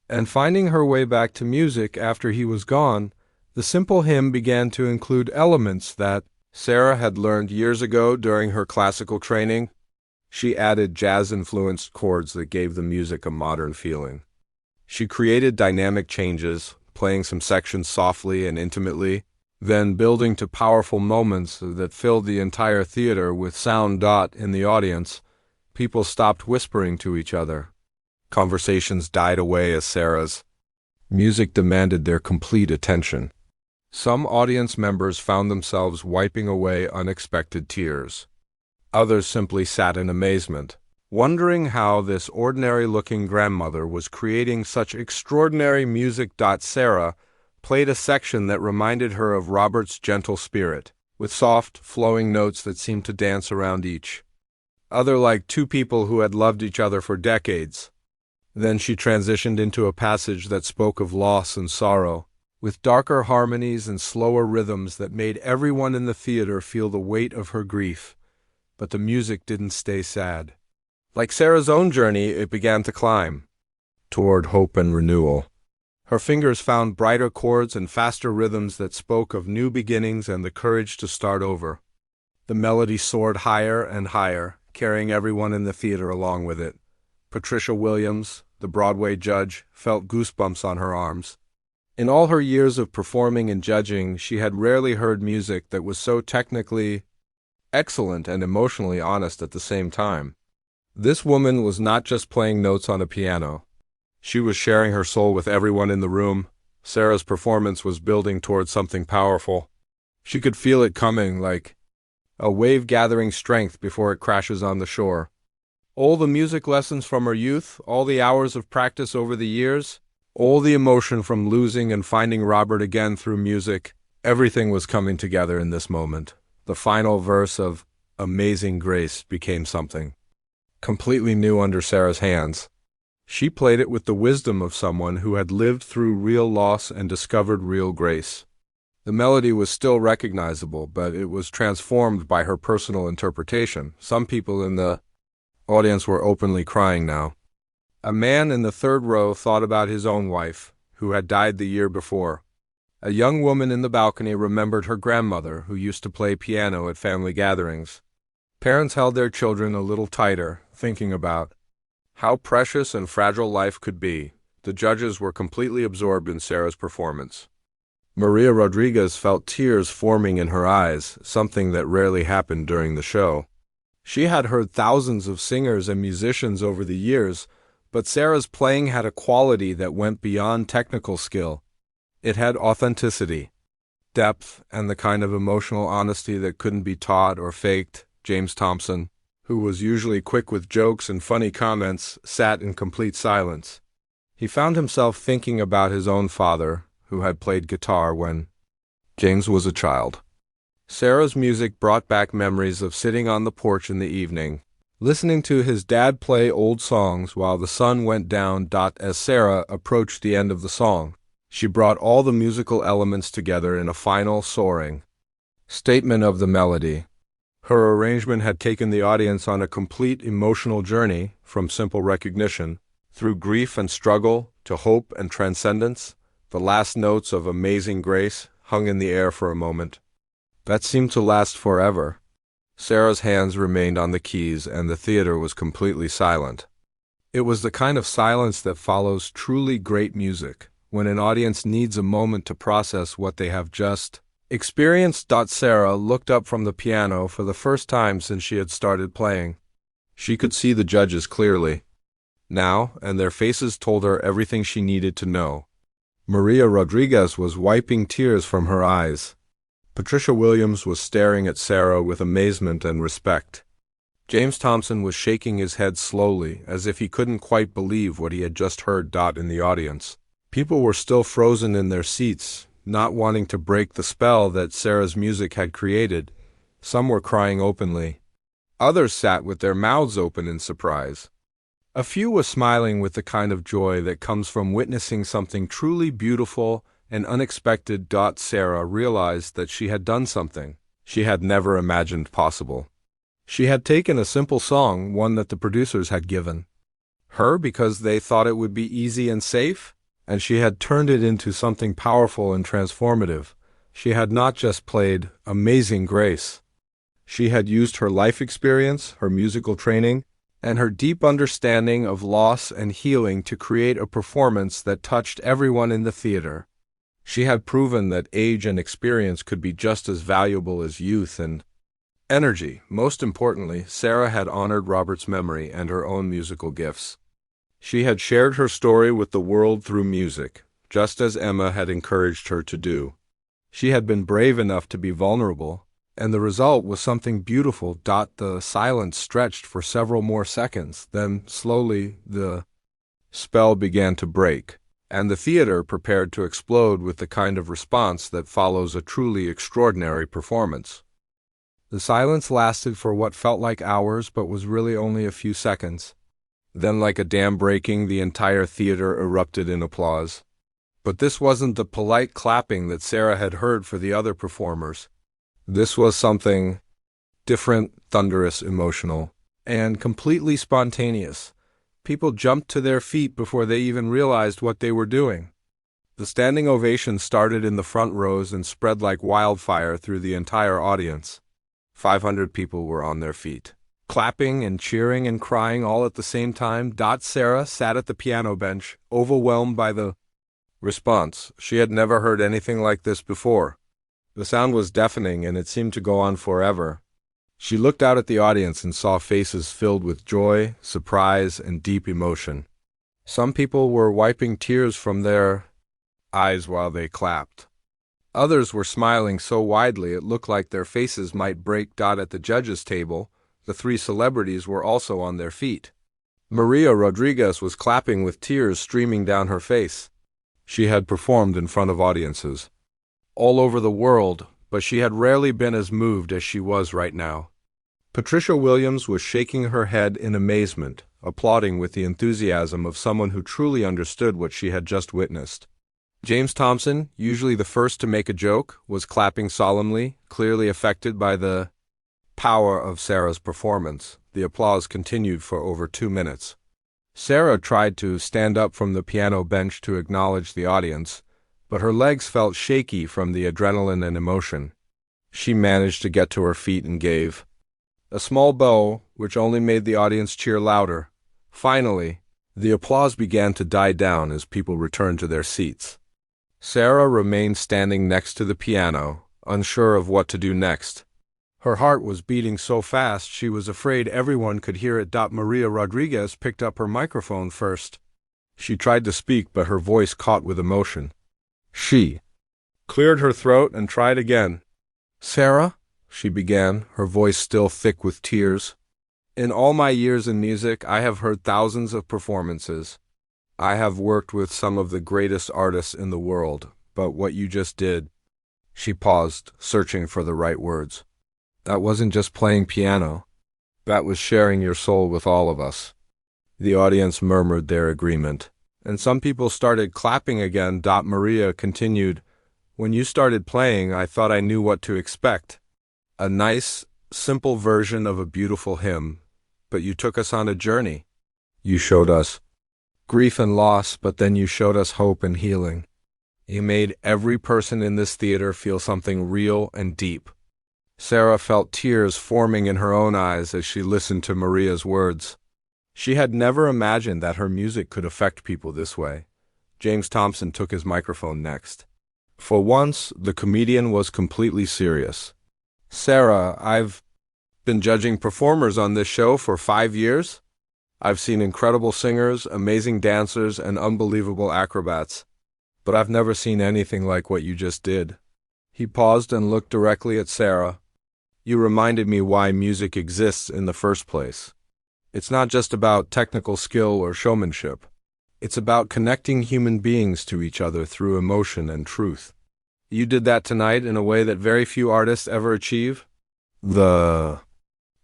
[SPEAKER 1] and finding her way back to music after he was gone. The simple hymn began to include elements that Sarah had learned years ago during her classical training. She added jazz-influenced chords that gave the music a modern feeling. She created dynamic changes, playing some sections softly and intimately, then building to powerful moments that filled the entire theater with sound. In the audience, people stopped whispering to each other. Conversations died away as Sarah's music demanded their complete attention. Some audience members found themselves wiping away unexpected tears. Others simply sat in amazement, wondering how this ordinary-looking grandmother was creating such extraordinary music. Sarah played a section that reminded her of Robert's gentle spirit, with soft, flowing notes that seemed to dance around each other like two people who had loved each other for decades. Then she transitioned into a passage that spoke of loss and sorrow, with darker harmonies and slower rhythms that made everyone in the theater feel the weight of her grief. But the music didn't stay sad. Like Sarah's own journey, it began to climb toward hope and renewal. Her fingers found brighter chords and faster rhythms that spoke of new beginnings and the courage to start over. The melody soared higher and higher, carrying everyone in the theater along with it. Patricia Williams, the Broadway judge, felt goosebumps on her arms. In all her years of performing and judging, she had rarely heard music that was so technically excellent and emotionally honest at the same time. This woman was not just playing notes on a piano. She was sharing her soul with everyone in the room. Sarah's performance was building towards something powerful. She could feel it coming, like a wave gathering strength before it crashes on the shore. All the music lessons from her youth, all the hours of practice over the years, all the emotion from losing and finding Robert again through music, everything was coming together in this moment. The final verse of Amazing Grace became something completely new under Sarah's hands. She played it with the wisdom of someone who had lived through real loss and discovered real grace. The melody was still recognizable, but it was transformed by her personal interpretation. Some people in the audience were openly crying now. A man in the third row thought about his own wife, who had died the year before. A young woman in the balcony remembered her grandmother, who used to play piano at family gatherings. Parents held their children a little tighter, thinking about how precious and fragile life could be. The judges were completely absorbed in Sarah's performance. Maria Rodriguez felt tears forming in her eyes, something that rarely happened during the show. She had heard thousands of singers and musicians over the years, but Sarah's playing had a quality that went beyond technical skill. It had authenticity, depth, and the kind of emotional honesty that couldn't be taught or faked. James Thompson, who was usually quick with jokes and funny comments, sat in complete silence. He found himself thinking about his own father, who had played guitar when James was a child. Sarah's music brought back memories of sitting on the porch in the evening, listening to his dad play old songs while the sun went down. As Sarah approached the end of the song, she brought all the musical elements together in a final, soaring statement of the melody. Her arrangement had taken the audience on a complete emotional journey, from simple recognition, through grief and struggle, to hope and transcendence. The last notes of Amazing Grace hung in the air for a moment that seemed to last forever. Sarah's hands remained on the keys, and the theater was completely silent. It was the kind of silence that follows truly great music, when an audience needs a moment to process what they have just experienced. Sarah looked up from the piano for the first time since she had started playing. She could see the judges clearly now, and their faces told her everything she needed to know. Maria Rodriguez was wiping tears from her eyes. Patricia Williams was staring at Sarah with amazement and respect. James Thompson was shaking his head slowly, as if he couldn't quite believe what he had just heard. In the audience, people were still frozen in their seats, not wanting to break the spell that Sarah's music had created. Some were crying openly. Others sat with their mouths open in surprise. A few were smiling with the kind of joy that comes from witnessing something truly beautiful and unexpected. Sarah realized that she had done something she had never imagined possible. She had taken a simple song, one that the producers had given her because they thought it would be easy and safe, and she had turned it into something powerful and transformative. She had not just played Amazing Grace. She had used her life experience, her musical training, and her deep understanding of loss and healing to create a performance that touched everyone in the theater. She had proven that age and experience could be just as valuable as youth and energy. Most importantly, Sarah had honored Robert's memory and her own musical gifts. She had shared her story with the world through music, just as Emma had encouraged her to do. She had been brave enough to be vulnerable, And the result was something beautiful. The silence stretched for several more seconds. Then, slowly, the spell began to break, and the theater prepared to explode with the kind of response that follows a truly extraordinary performance. The silence lasted for what felt like hours but was really only a few seconds. Then, like a dam breaking, the entire theater erupted in applause. But this wasn't the polite clapping that Sarah had heard for the other performers. This was something different, thunderous, emotional, and completely spontaneous. People jumped to their feet before they even realized what they were doing. The standing ovation started in the front rows and spread like wildfire through the entire audience. 500 people were on their feet, clapping and cheering and crying all at the same time. Sarah sat at the piano bench, overwhelmed by the response. She had never heard anything like this before. The sound was deafening, and it seemed to go on forever. She looked out at the audience and saw faces filled with joy, surprise, and deep emotion. Some people were wiping tears from their eyes while they clapped. Others were smiling so widely it looked like their faces might break. At the judges' table, the three celebrities were also on their feet. Maria Rodriguez was clapping with tears streaming down her face. She had performed in front of audiences all over the world, but she had rarely been as moved as she was right now. Patricia Williams was shaking her head in amazement, applauding with the enthusiasm of someone who truly understood what she had just witnessed. James Thompson, usually the first to make a joke, was clapping solemnly, clearly affected by the power of Sarah's performance. The applause continued for over 2 minutes. Sarah tried to stand up from the piano bench to acknowledge the audience, but her legs felt shaky from the adrenaline and emotion. She managed to get to her feet and gave a small bow, which only made the audience cheer louder. Finally, the applause began to die down as people returned to their seats. Sarah remained standing next to the piano, unsure of what to do next. Her heart was beating so fast she was afraid everyone could hear it. Maria Rodriguez picked up her microphone first. She tried to speak, but her voice caught with emotion. She cleared her throat and tried again. "Sarah," she began, her voice still thick with tears. "In all my years in music, I have heard thousands of performances. I have worked with some of the greatest artists in the world, but what you just did—" She paused, searching for the right words. "That wasn't just playing piano. That was sharing your soul with all of us." The audience murmured their agreement, and some people started clapping again. Maria continued, "When you started playing, I thought I knew what to expect. A nice, simple version of a beautiful hymn, but you took us on a journey. You showed us grief and loss, but then you showed us hope and healing. You made every person in this theater feel something real and deep." Sarah felt tears forming in her own eyes as she listened to Maria's words. She had never imagined that her music could affect people this way. James Thompson took his microphone next. For once, the comedian was completely serious. "Sarah, I've been judging performers on this show for 5 years. I've seen incredible singers, amazing dancers, and unbelievable acrobats. But I've never seen anything like what you just did." He paused and looked directly at Sarah. "You reminded me why music exists in the first place. It's not just about technical skill or showmanship. It's about connecting human beings to each other through emotion and truth. You did that tonight in a way that very few artists ever achieve." The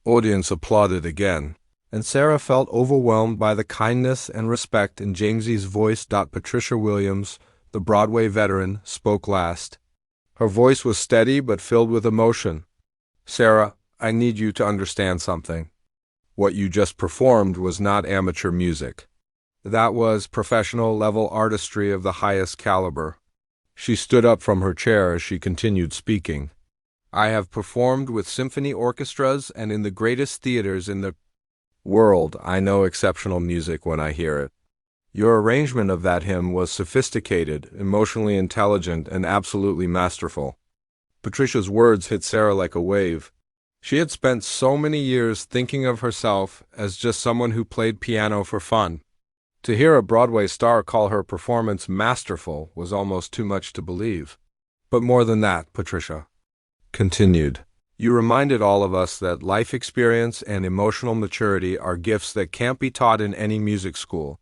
[SPEAKER 1] audience applauded again, and Sarah felt overwhelmed by the kindness and respect in Jamesy's voice. Patricia Williams, the Broadway veteran, spoke last. Her voice was steady but filled with emotion. "Sarah, I need you to understand something. What you just performed was not amateur music. That was professional-level artistry of the highest caliber." She stood up from her chair as she continued speaking. "I have performed with symphony orchestras and in the greatest theaters in the world. I know exceptional music when I hear it. Your arrangement of that hymn was sophisticated, emotionally intelligent, and absolutely masterful." Patricia's words hit Sarah like a wave. She had spent so many years thinking of herself as just someone who played piano for fun. To hear a Broadway star call her performance masterful was almost too much to believe. "But more than that," Patricia continued. You reminded all of us that life experience and emotional maturity are gifts that can't be taught in any music school.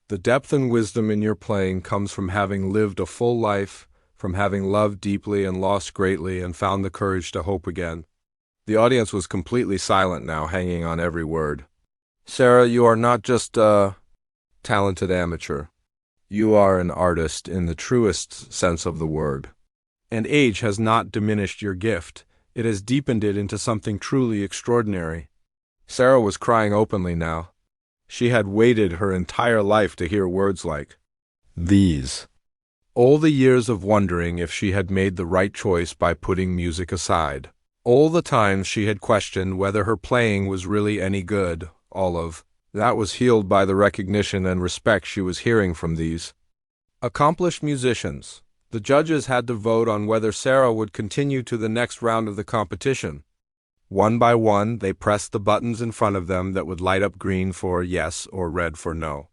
[SPEAKER 1] The depth and wisdom in your playing comes from having lived a full life, from having loved deeply and lost greatly and found the courage to hope again. The audience was completely silent now, hanging on every word. Sarah, you are not just a talented amateur. You are an artist in the truest sense of the word. And age has not diminished your gift. It has deepened it into something truly extraordinary. Sarah was crying openly now. She had waited her entire life to hear words like these. All the years of wondering if she had made the right choice by putting music aside. All the times she had questioned whether her playing was really any good, all of that was healed by the recognition and respect she was hearing from these accomplished musicians. The judges had to vote on whether Sarah would continue to the next round of the competition. One by one, they pressed the buttons in front of them that would light up green for yes or red for no.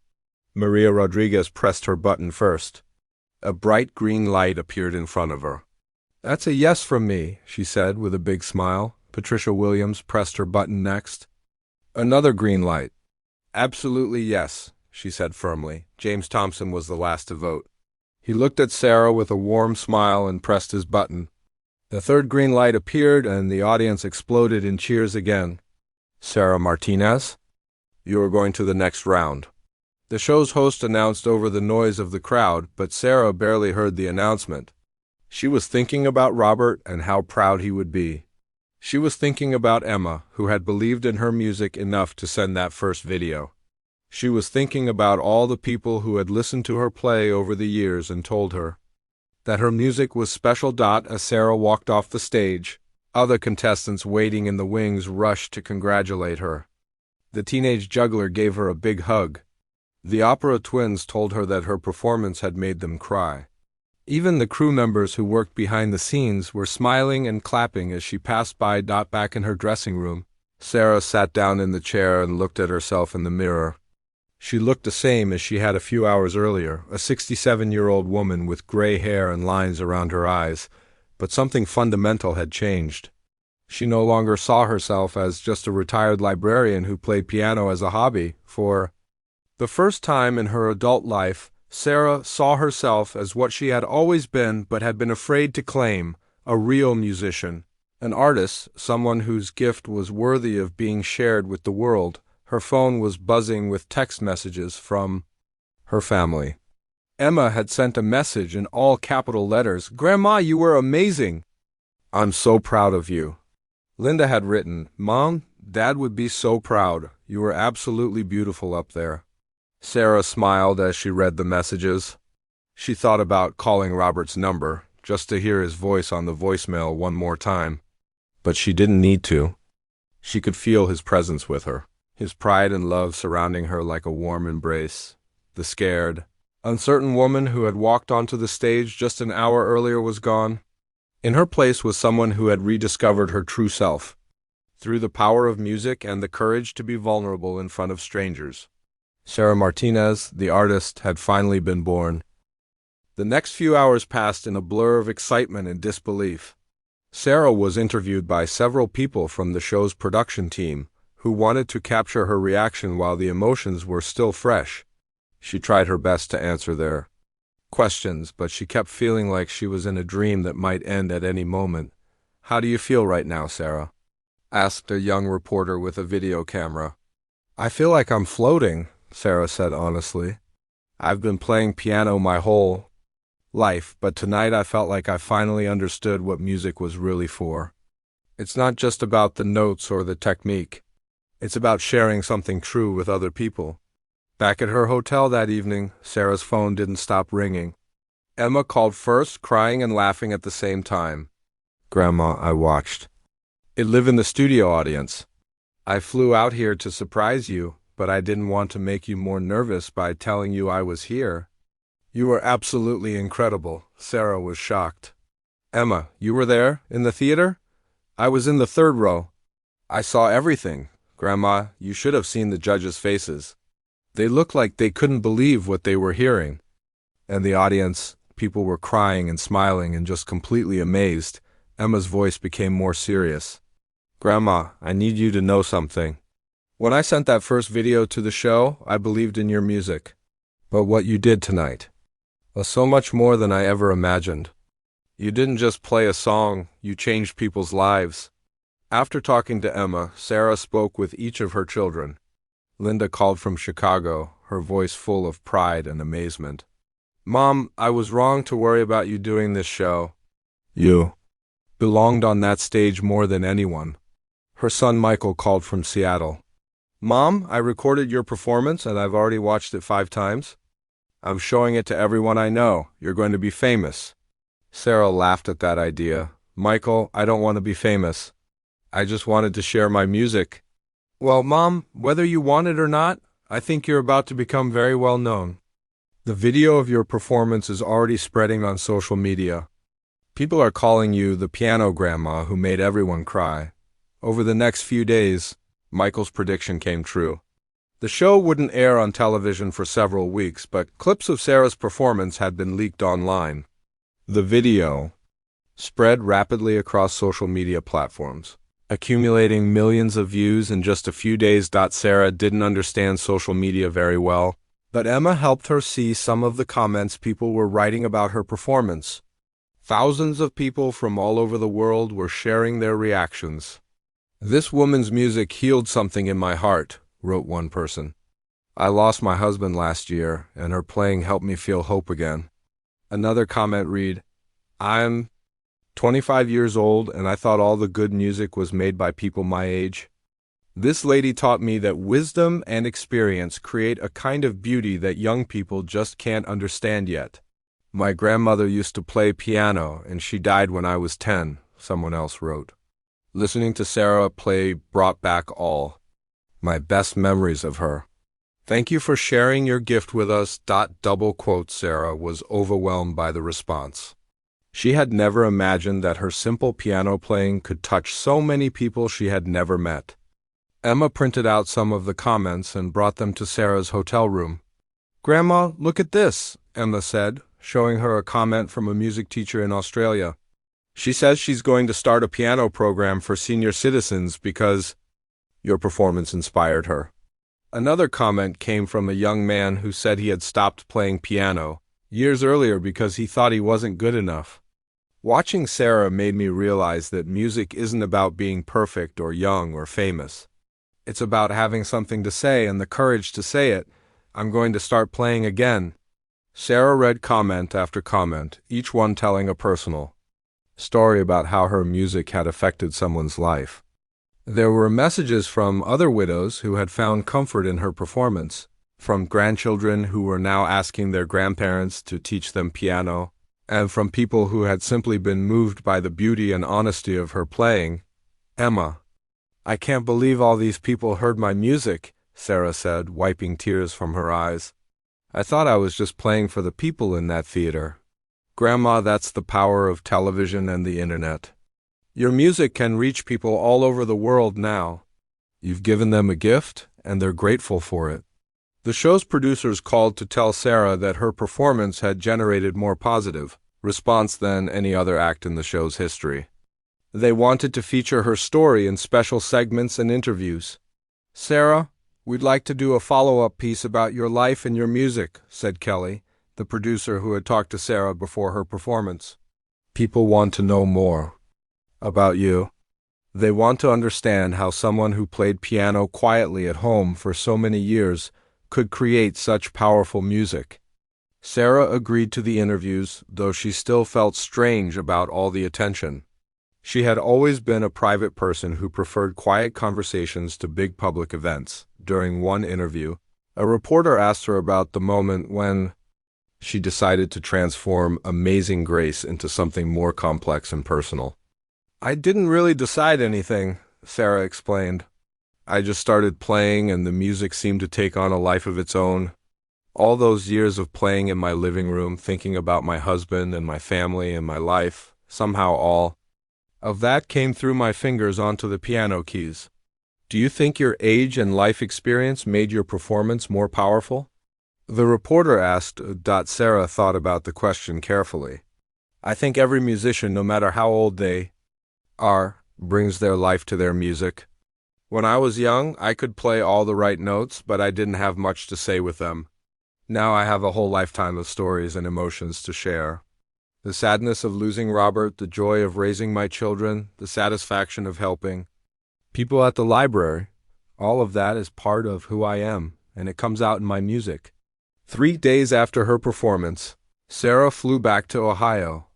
[SPEAKER 1] Maria Rodriguez pressed her button first. A bright green light appeared in front of her. "That's a yes from me," she said with a big smile. Patricia Williams pressed her button next. Another green light. "Absolutely yes," she said firmly. James Thompson was the last to vote. He looked at Sarah with a warm smile and pressed his button. The third green light appeared and the audience exploded in cheers again. "Sarah Martinez, you are going to the next round." The show's host announced over the noise of the crowd, but Sarah barely heard the announcement. She was thinking about Robert and how proud he would be. She was thinking about Emma, who had believed in her music enough to send that first video. She was thinking about all the people who had listened to her play over the years and told her that her music was special. As Sarah walked off the stage, other contestants waiting in the wings rushed to congratulate her. The teenage juggler gave her a big hug. The opera twins told her that her performance had made them cry. Even the crew members who worked behind the scenes were smiling and clapping as she passed by. Back in her dressing room, Sarah sat down in the chair and looked at herself in the mirror. She looked the same as she had a few hours earlier, a 67-year-old woman with gray hair and lines around her eyes, but something fundamental had changed. She no longer saw herself as just a retired librarian who played piano as a hobby. For the first time in her adult life, Sarah saw herself as what she had always been but had been afraid to claim, a real musician, an artist, someone whose gift was worthy of being shared with the world. Her phone was buzzing with text messages from her family. Emma had sent a message in all capital letters. "Grandma, you were amazing. I'm so proud of you." Linda had written, "Mom, Dad would be so proud. You were absolutely beautiful up there." Sarah smiled as she read the messages. She thought about calling Robert's number, just to hear his voice on the voicemail one more time. But she didn't need to. She could feel his presence with her, his pride and love surrounding her like a warm embrace. The scared, uncertain woman who had walked onto the stage just an hour earlier was gone. In her place was someone who had rediscovered her true self, through the power of music and the courage to be vulnerable in front of strangers. Sarah Martinez, the artist, had finally been born. The next few hours passed in a blur of excitement and disbelief. Sarah was interviewed by several people from the show's production team, who wanted to capture her reaction while the emotions were still fresh. She tried her best to answer their questions, but she kept feeling like she was in a dream that might end at any moment. "How do you feel right now, Sarah?" asked a young reporter with a video camera. "I feel like I'm floating," Sarah said honestly. "I've been playing piano my whole life, but tonight I felt like I finally understood what music was really for. It's not just about the notes or the technique. It's about sharing something true with other people." Back at her hotel that evening, Sarah's phone didn't stop ringing. Emma called first, crying and laughing at the same time. "Grandma, I watched it live in the studio audience. I flew out here to surprise you, but I didn't want to make you more nervous by telling you I was here. You were absolutely incredible." Sarah was shocked. "Emma, you were there, in the theater?" "I was in the third row. I saw everything. Grandma, you should have seen the judges' faces. They looked like they couldn't believe what they were hearing." And the audience, people were crying and smiling and just completely amazed. Emma's voice became more serious. Grandma, I need you to know something. When I sent that first video to the show, I believed in your music. But what you did tonight was so much more than I ever imagined. You didn't just play a song, you changed people's lives. After talking to Emma, Sarah spoke with each of her children. Linda called from Chicago, her voice full of pride and amazement. Mom, I was wrong to worry about you doing this show. You belonged on that stage more than anyone. Her son Michael called from Seattle. Mom, I recorded your performance and I've already watched it 5 times. I'm showing it to everyone I know. You're going to be famous. Sarah laughed at that idea. Michael, I don't want to be famous. I just wanted to share my music. Well, Mom, whether you want it or not, I think you're about to become very well known. The video of your performance is already spreading on social media. People are calling you the piano grandma who made everyone cry. Over the next few days, Michael's prediction came true. The show wouldn't air on television for several weeks, but clips of Sarah's performance had been leaked online. The video spread rapidly across social media platforms, accumulating millions of views in just a few days. Sarah didn't understand social media very well, but Emma helped her see some of the comments people were writing about her performance. Thousands of people from all over the world were sharing their reactions. This woman's music healed something in my heart, wrote one person. I lost my husband last year, and her playing helped me feel hope again. Another comment read, I'm 25 years old, and I thought all the good music was made by people my age. This lady taught me that wisdom and experience create a kind of beauty that young people just can't understand yet. My grandmother used to play piano, and she died when I was 10, someone else wrote. Listening to Sarah play brought back all my best memories of her. Thank you for sharing your gift with us. Double quote, Sarah was overwhelmed by the response. She had never imagined that her simple piano playing could touch so many people she had never met. Emma printed out some of the comments and brought them to Sarah's hotel room. Grandma, look at this, Emma said, showing her a comment from a music teacher in Australia. She says she's going to start a piano program for senior citizens because your performance inspired her. Another comment came from a young man who said he had stopped playing piano years earlier because he thought he wasn't good enough. Watching Sarah made me realize that music isn't about being perfect or young or famous. It's about having something to say and the courage to say it. I'm going to start playing again. Sarah read comment after comment, each one telling a personal story about how her music had affected someone's life. There were messages from other widows who had found comfort in her performance, from grandchildren who were now asking their grandparents to teach them piano, and from people who had simply been moved by the beauty and honesty of her playing. Emma, I can't believe all these people heard my music, Sarah said, wiping tears from her eyes. I thought I was just playing for the people in that theater. Grandma, that's the power of television and the internet. Your music can reach people all over the world now. You've given them a gift, and they're grateful for it. The show's producers called to tell Sarah that her performance had generated more positive response than any other act in the show's history. They wanted to feature her story in special segments and interviews. Sarah, we'd like to do a follow-up piece about your life and your music, said Kelly, the producer who had talked to Sarah before her performance. People want to know more about you. They want to understand how someone who played piano quietly at home for so many years could create such powerful music. Sarah agreed to the interviews, though she still felt strange about all the attention. She had always been a private person who preferred quiet conversations to big public events. During one interview, a reporter asked her about the moment when she decided to transform Amazing Grace into something more complex and personal. I didn't really decide anything, Sarah explained. I just started playing and the music seemed to take on a life of its own. All those years of playing in my living room, thinking about my husband and my family and my life, somehow all of that came through my fingers onto the piano keys. Do you think your age and life experience made your performance more powerful? The reporter asked. Sarah thought about the question carefully. I think every musician, no matter how old they brings their life to their music. When I was young, I could play all the right notes, but I didn't have much to say with them. Now I have a whole lifetime of stories and emotions to share. The sadness of losing Robert, the joy of raising my children, the satisfaction of helping people at the library, all of that is part of who I am, and it comes out in my music. 3 days after her performance, Sarah flew back to Ohio.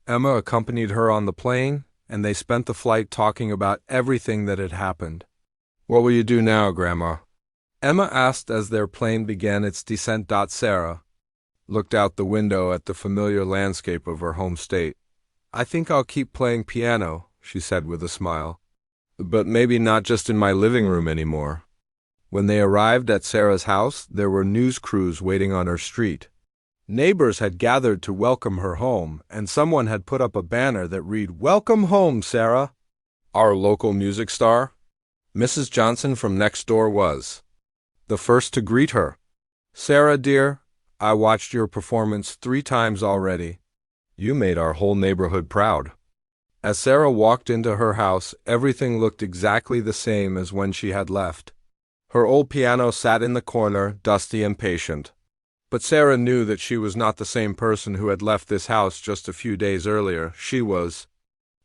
[SPEAKER 1] Emma accompanied her on the plane, and they spent the flight talking about everything that had happened. "What will you do now, Grandma?" Emma asked as their plane began its descent. Sarah looked out the window at the familiar landscape of her home state. "I think I'll keep playing piano," she said with a smile. "But maybe not just in my living room anymore." When they arrived at Sarah's house, there were news crews waiting on her street. Neighbors had gathered to welcome her home, and someone had put up a banner that read, "Welcome home, Sarah." Our local music star, Mrs. Johnson from next door, was the first to greet her. "Sarah, dear, I watched your performance 3 times already. You made our whole neighborhood proud." As Sarah walked into her house, everything looked exactly the same as when she had left. Her old piano sat in the corner, dusty and patient. But Sarah knew that she was not the same person who had left this house just a few days earlier. She was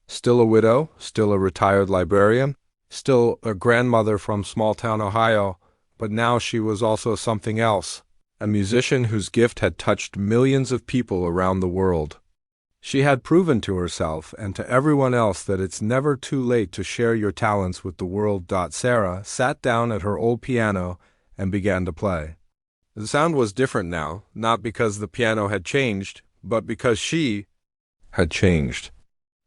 [SPEAKER 1] still a widow, still a retired librarian, still a grandmother from small-town Ohio, but now she was also something else, a musician whose gift had touched millions of people around the world. She had proven to herself and to everyone else that it's never too late to share your talents with the world. Sarah sat down at her old piano and began to play. The sound was different now, not because the piano had changed, but because she had changed.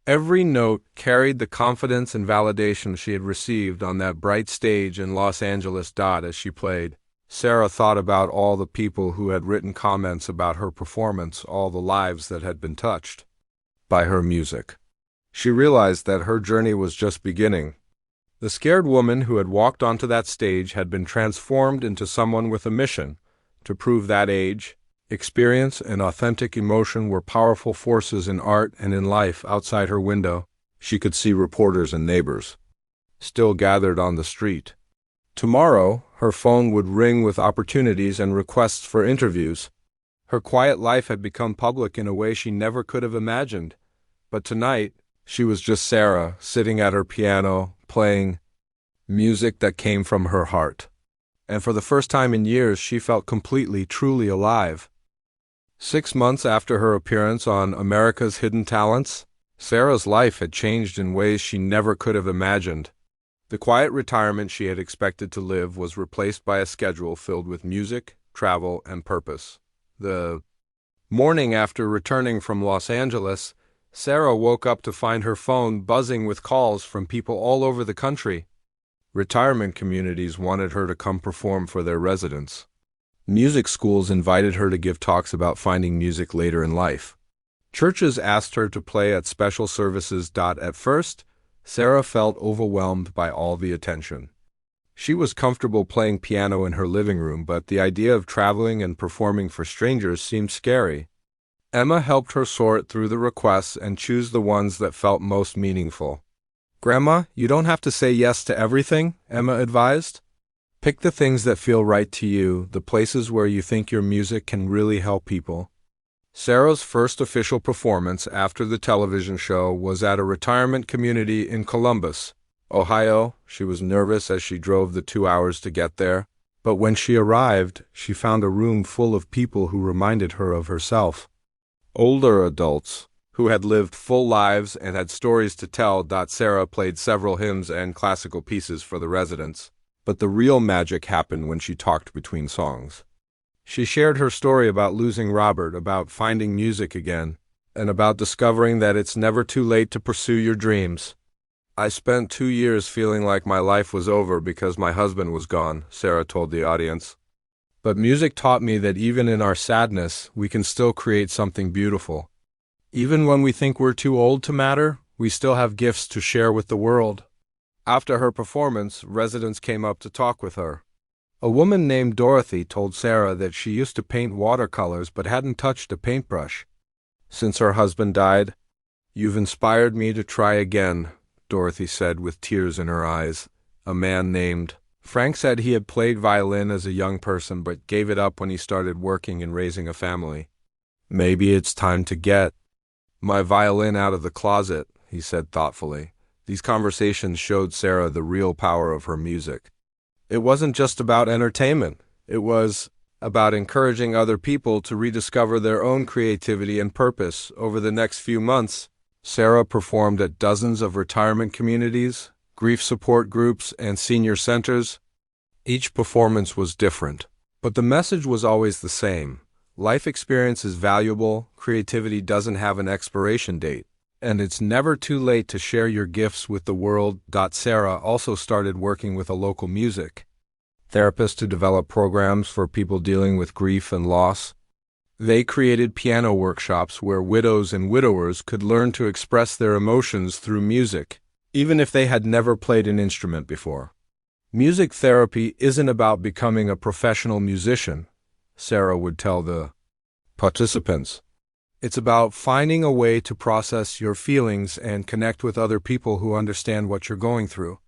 [SPEAKER 1] Every note carried the confidence and validation she had received on that bright stage in Los Angeles. As she played, Sarah thought about all the people who had written comments about her performance, all the lives that had been touched by her music. She realized that her journey was just beginning. The scared woman who had walked onto that stage had been transformed into someone with a mission to prove that age, experience, and authentic emotion were powerful forces in art and in life. Outside her window, she could see reporters and neighbors still gathered on the street. Tomorrow, her phone would ring with opportunities and requests for interviews. Her quiet life had become public in a way she never could have imagined. But tonight, she was just Sarah, sitting at her piano, playing music that came from her heart. And for the first time in years, she felt completely, truly alive. 6 months after her appearance on America's Hidden Talents, Sarah's life had changed in ways she never could have imagined. The quiet retirement she had expected to live was replaced by a schedule filled with music, travel, and purpose. The morning after returning from Los Angeles, Sarah woke up to find her phone buzzing with calls from people all over the country. Retirement communities wanted her to come perform for their residents. Music schools invited her to give talks about finding music later in life. Churches asked her to play at special services. At first, Sarah felt overwhelmed by all the attention. She was comfortable playing piano in her living room, but the idea of traveling and performing for strangers seemed scary. Emma helped her sort through the requests and choose the ones that felt most meaningful. "Grandma, you don't have to say yes to everything," Emma advised. "Pick the things that feel right to you, the places where you think your music can really help people." Sarah's first official performance after the television show was at a retirement community in Columbus, Ohio. She was nervous as she drove the 2 hours to get there, but when she arrived, she found a room full of people who reminded her of herself. Older adults who had lived full lives and had stories to tell. Sarah played several hymns and classical pieces for the residents, but the real magic happened when she talked between songs. She shared her story about losing Robert, about finding music again, and about discovering that it's never too late to pursue your dreams. "I spent 2 years feeling like my life was over because my husband was gone," Sarah told the audience. "But music taught me that even in our sadness, we can still create something beautiful. Even when we think we're too old to matter, we still have gifts to share with the world." After her performance, residents came up to talk with her. A woman named Dorothy told Sarah that she used to paint watercolors but hadn't touched a paintbrush since her husband died. "You've inspired me to try again," Dorothy said with tears in her eyes. A man named Frank said he had played violin as a young person but gave it up when he started working and raising a family. Maybe it's time to get my violin out of the closet, he said thoughtfully. These conversations showed Sarah the real power of her music. It wasn't just about entertainment. It was about encouraging other people to rediscover their own creativity and purpose. Over the next few months, Sarah performed at dozens of retirement communities, grief support groups, and senior centers. Each performance was different, but the message was always the same. Life experience is valuable, creativity doesn't have an expiration date, and it's never too late to share your gifts with the world. Sarah also started working with a local music therapist to develop programs for people dealing with grief and loss. They created piano workshops where widows and widowers could learn to express their emotions through music, even if they had never played an instrument before. Music therapy isn't about becoming a professional musician, Sarah would tell the participants. It's about finding a way to process your feelings and connect with other people who understand what you're going through.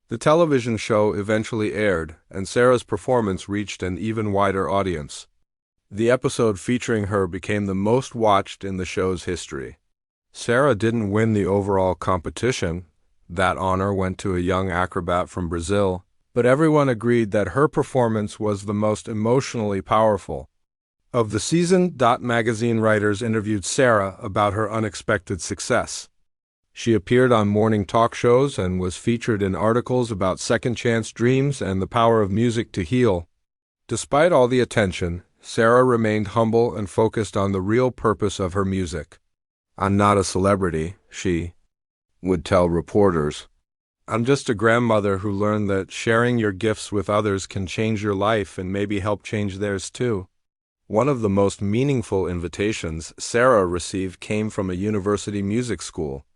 [SPEAKER 1] The television show eventually aired, and Sarah's performance reached an even wider audience. The episode featuring her became the most watched in the show's history. Sarah didn't win the overall competition. That honor went to a young acrobat from Brazil, but everyone agreed that her performance was the most emotionally powerful. Of the season, Magazine writers interviewed Sarah about her unexpected success. She appeared on morning talk shows and was featured in articles about second chance dreams and the power of music to heal. Despite all the attention, Sarah remained humble and focused on the real purpose of her music. "I'm not a celebrity," she would tell reporters. "I'm just a grandmother who learned that sharing your gifts with others can change your life and maybe help change theirs too." One of the most meaningful invitations Sarah received came from a university music school.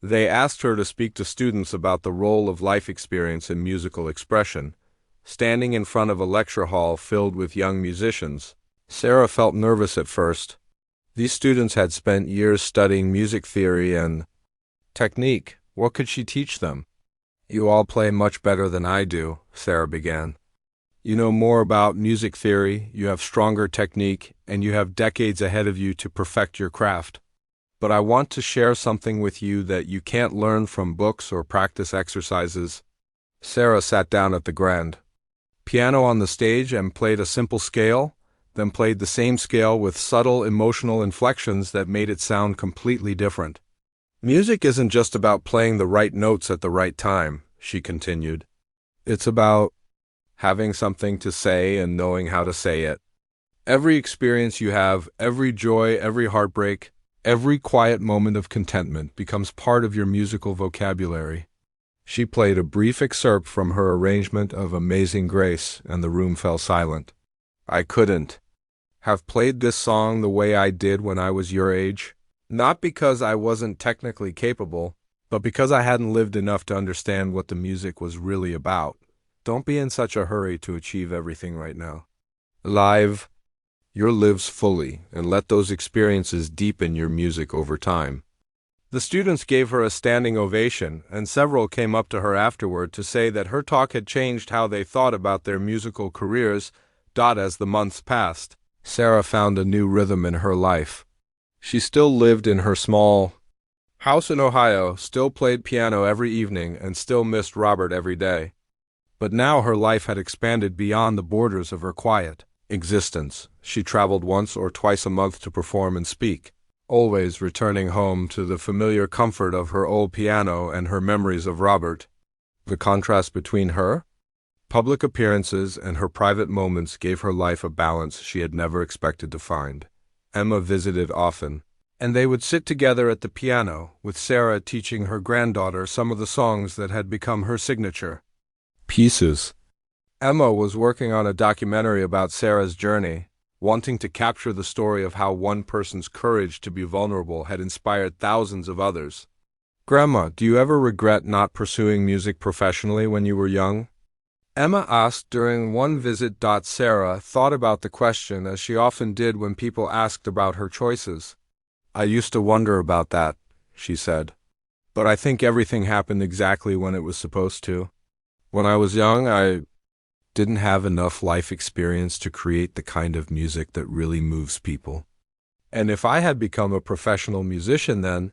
[SPEAKER 1] They asked her to speak to students about the role of life experience in musical expression. Standing in front of a lecture hall filled with young musicians, Sarah felt nervous at first. These students had spent years studying music theory and technique. What could she teach them? "You all play much better than I do," Sarah began. "You know more about music theory, you have stronger technique, and you have decades ahead of you to perfect your craft. But I want to share something with you that you can't learn from books or practice exercises." Sarah sat down at the grand piano on the stage and played a simple scale, then played the same scale with subtle emotional inflections that made it sound completely different. "Music isn't just about playing the right notes at the right time," she continued. "It's about having something to say and knowing how to say it. Every experience you have, every joy, every heartbreak, every quiet moment of contentment becomes part of your musical vocabulary." She played a brief excerpt from her arrangement of Amazing Grace, and the room fell silent. "I couldn't have played this song the way I did when I was your age, not because I wasn't technically capable, but because I hadn't lived enough to understand what the music was really about. Don't be in such a hurry to achieve everything right now. Live your lives fully, and let those experiences deepen your music over time." The students gave her a standing ovation, and several came up to her afterward to say that her talk had changed how they thought about their musical careers. As the months passed, Sarah found a new rhythm in her life. She still lived in her small house in Ohio, still played piano every evening, and still missed Robert every day. But now her life had expanded beyond the borders of her quiet existence. She traveled once or twice a month to perform and speak, always returning home to the familiar comfort of her old piano and her memories of Robert. The contrast between her public appearances and her private moments gave her life a balance she had never expected to find. Emma visited often, and they would sit together at the piano, with Sarah teaching her granddaughter some of the songs that had become her signature pieces. Emma was working on a documentary about Sarah's journey, wanting to capture the story of how one person's courage to be vulnerable had inspired thousands of others. "Grandma, do you ever regret not pursuing music professionally when you were young?" Emma asked during one visit. Sarah thought about the question as she often did when people asked about her choices. "I used to wonder about that," she said. but I think everything happened exactly when it was supposed to. When I was young, I didn't have enough life experience to create the kind of music that really moves people. And if I had become a professional musician then,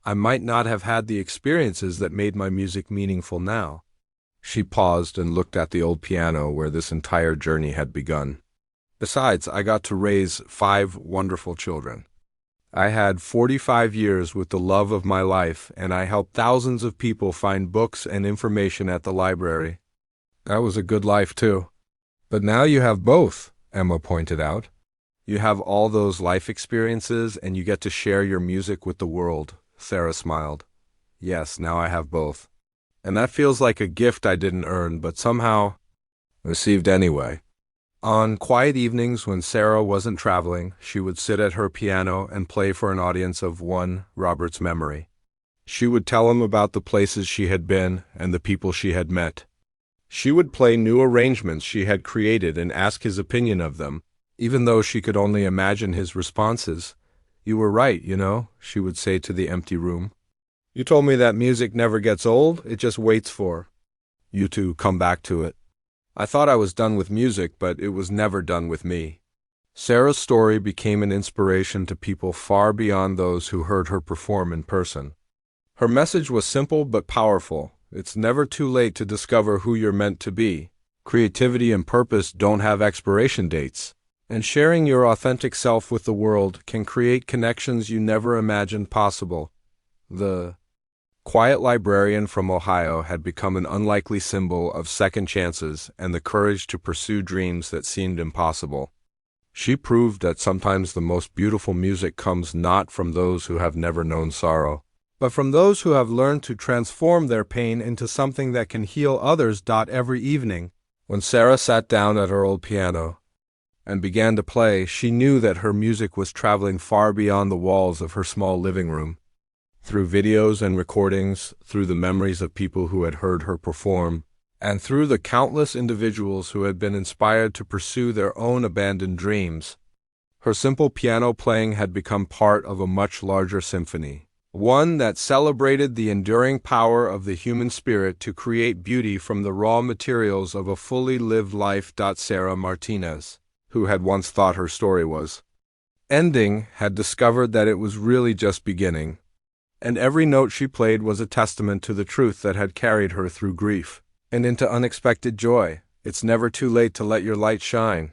[SPEAKER 1] I might not have had the experiences that made my music meaningful now. She paused and looked at the old piano where this entire journey had begun. Besides, I got to raise 5 wonderful children. I had 45 years with the love of my life, and I helped thousands of people find books and information at the library. That was a good life, too. But now you have both, Emma pointed out. You have all those life experiences, and you get to share your music with the world, Sarah smiled. Yes, now I have both. And that feels like a gift I didn't earn, but somehow received anyway. On quiet evenings when Sarah wasn't traveling, she would sit at her piano and play for an audience of one Robert's memory. She would tell him about the places she had been and the people she had met. She would play new arrangements she had created and ask his opinion of them, even though she could only imagine his responses. "You were right, she would say to the empty room. "You told me that music never gets old, it just waits for you to come back to it. I thought I was done with music, but it was never done with me." Sarah's story became an inspiration to people far beyond those who heard her perform in person. Her message was simple but powerful. It's never too late to discover who you're meant to be. Creativity and purpose don't have expiration dates. And sharing your authentic self with the world can create connections you never imagined possible. The quiet librarian from Ohio had become an unlikely symbol of second chances and the courage to pursue dreams that seemed impossible. She proved that sometimes the most beautiful music comes not from those who have never known sorrow, but from those who have learned to transform their pain into something that can heal others. Every evening, when Sarah sat down at her old piano and began to play, she knew that her music was traveling far beyond the walls of her small living room. Through videos and recordings, through the memories of people who had heard her perform, and through the countless individuals who had been inspired to pursue their own abandoned dreams, her simple piano playing had become part of a much larger symphony, one that celebrated the enduring power of the human spirit to create beauty from the raw materials of a fully lived life. Sarah Martinez, who had once thought her story was ending, had discovered that it was really just beginning. And every note she played was a testament to the truth that had carried her through grief and into unexpected joy. It's never too late to let your light shine.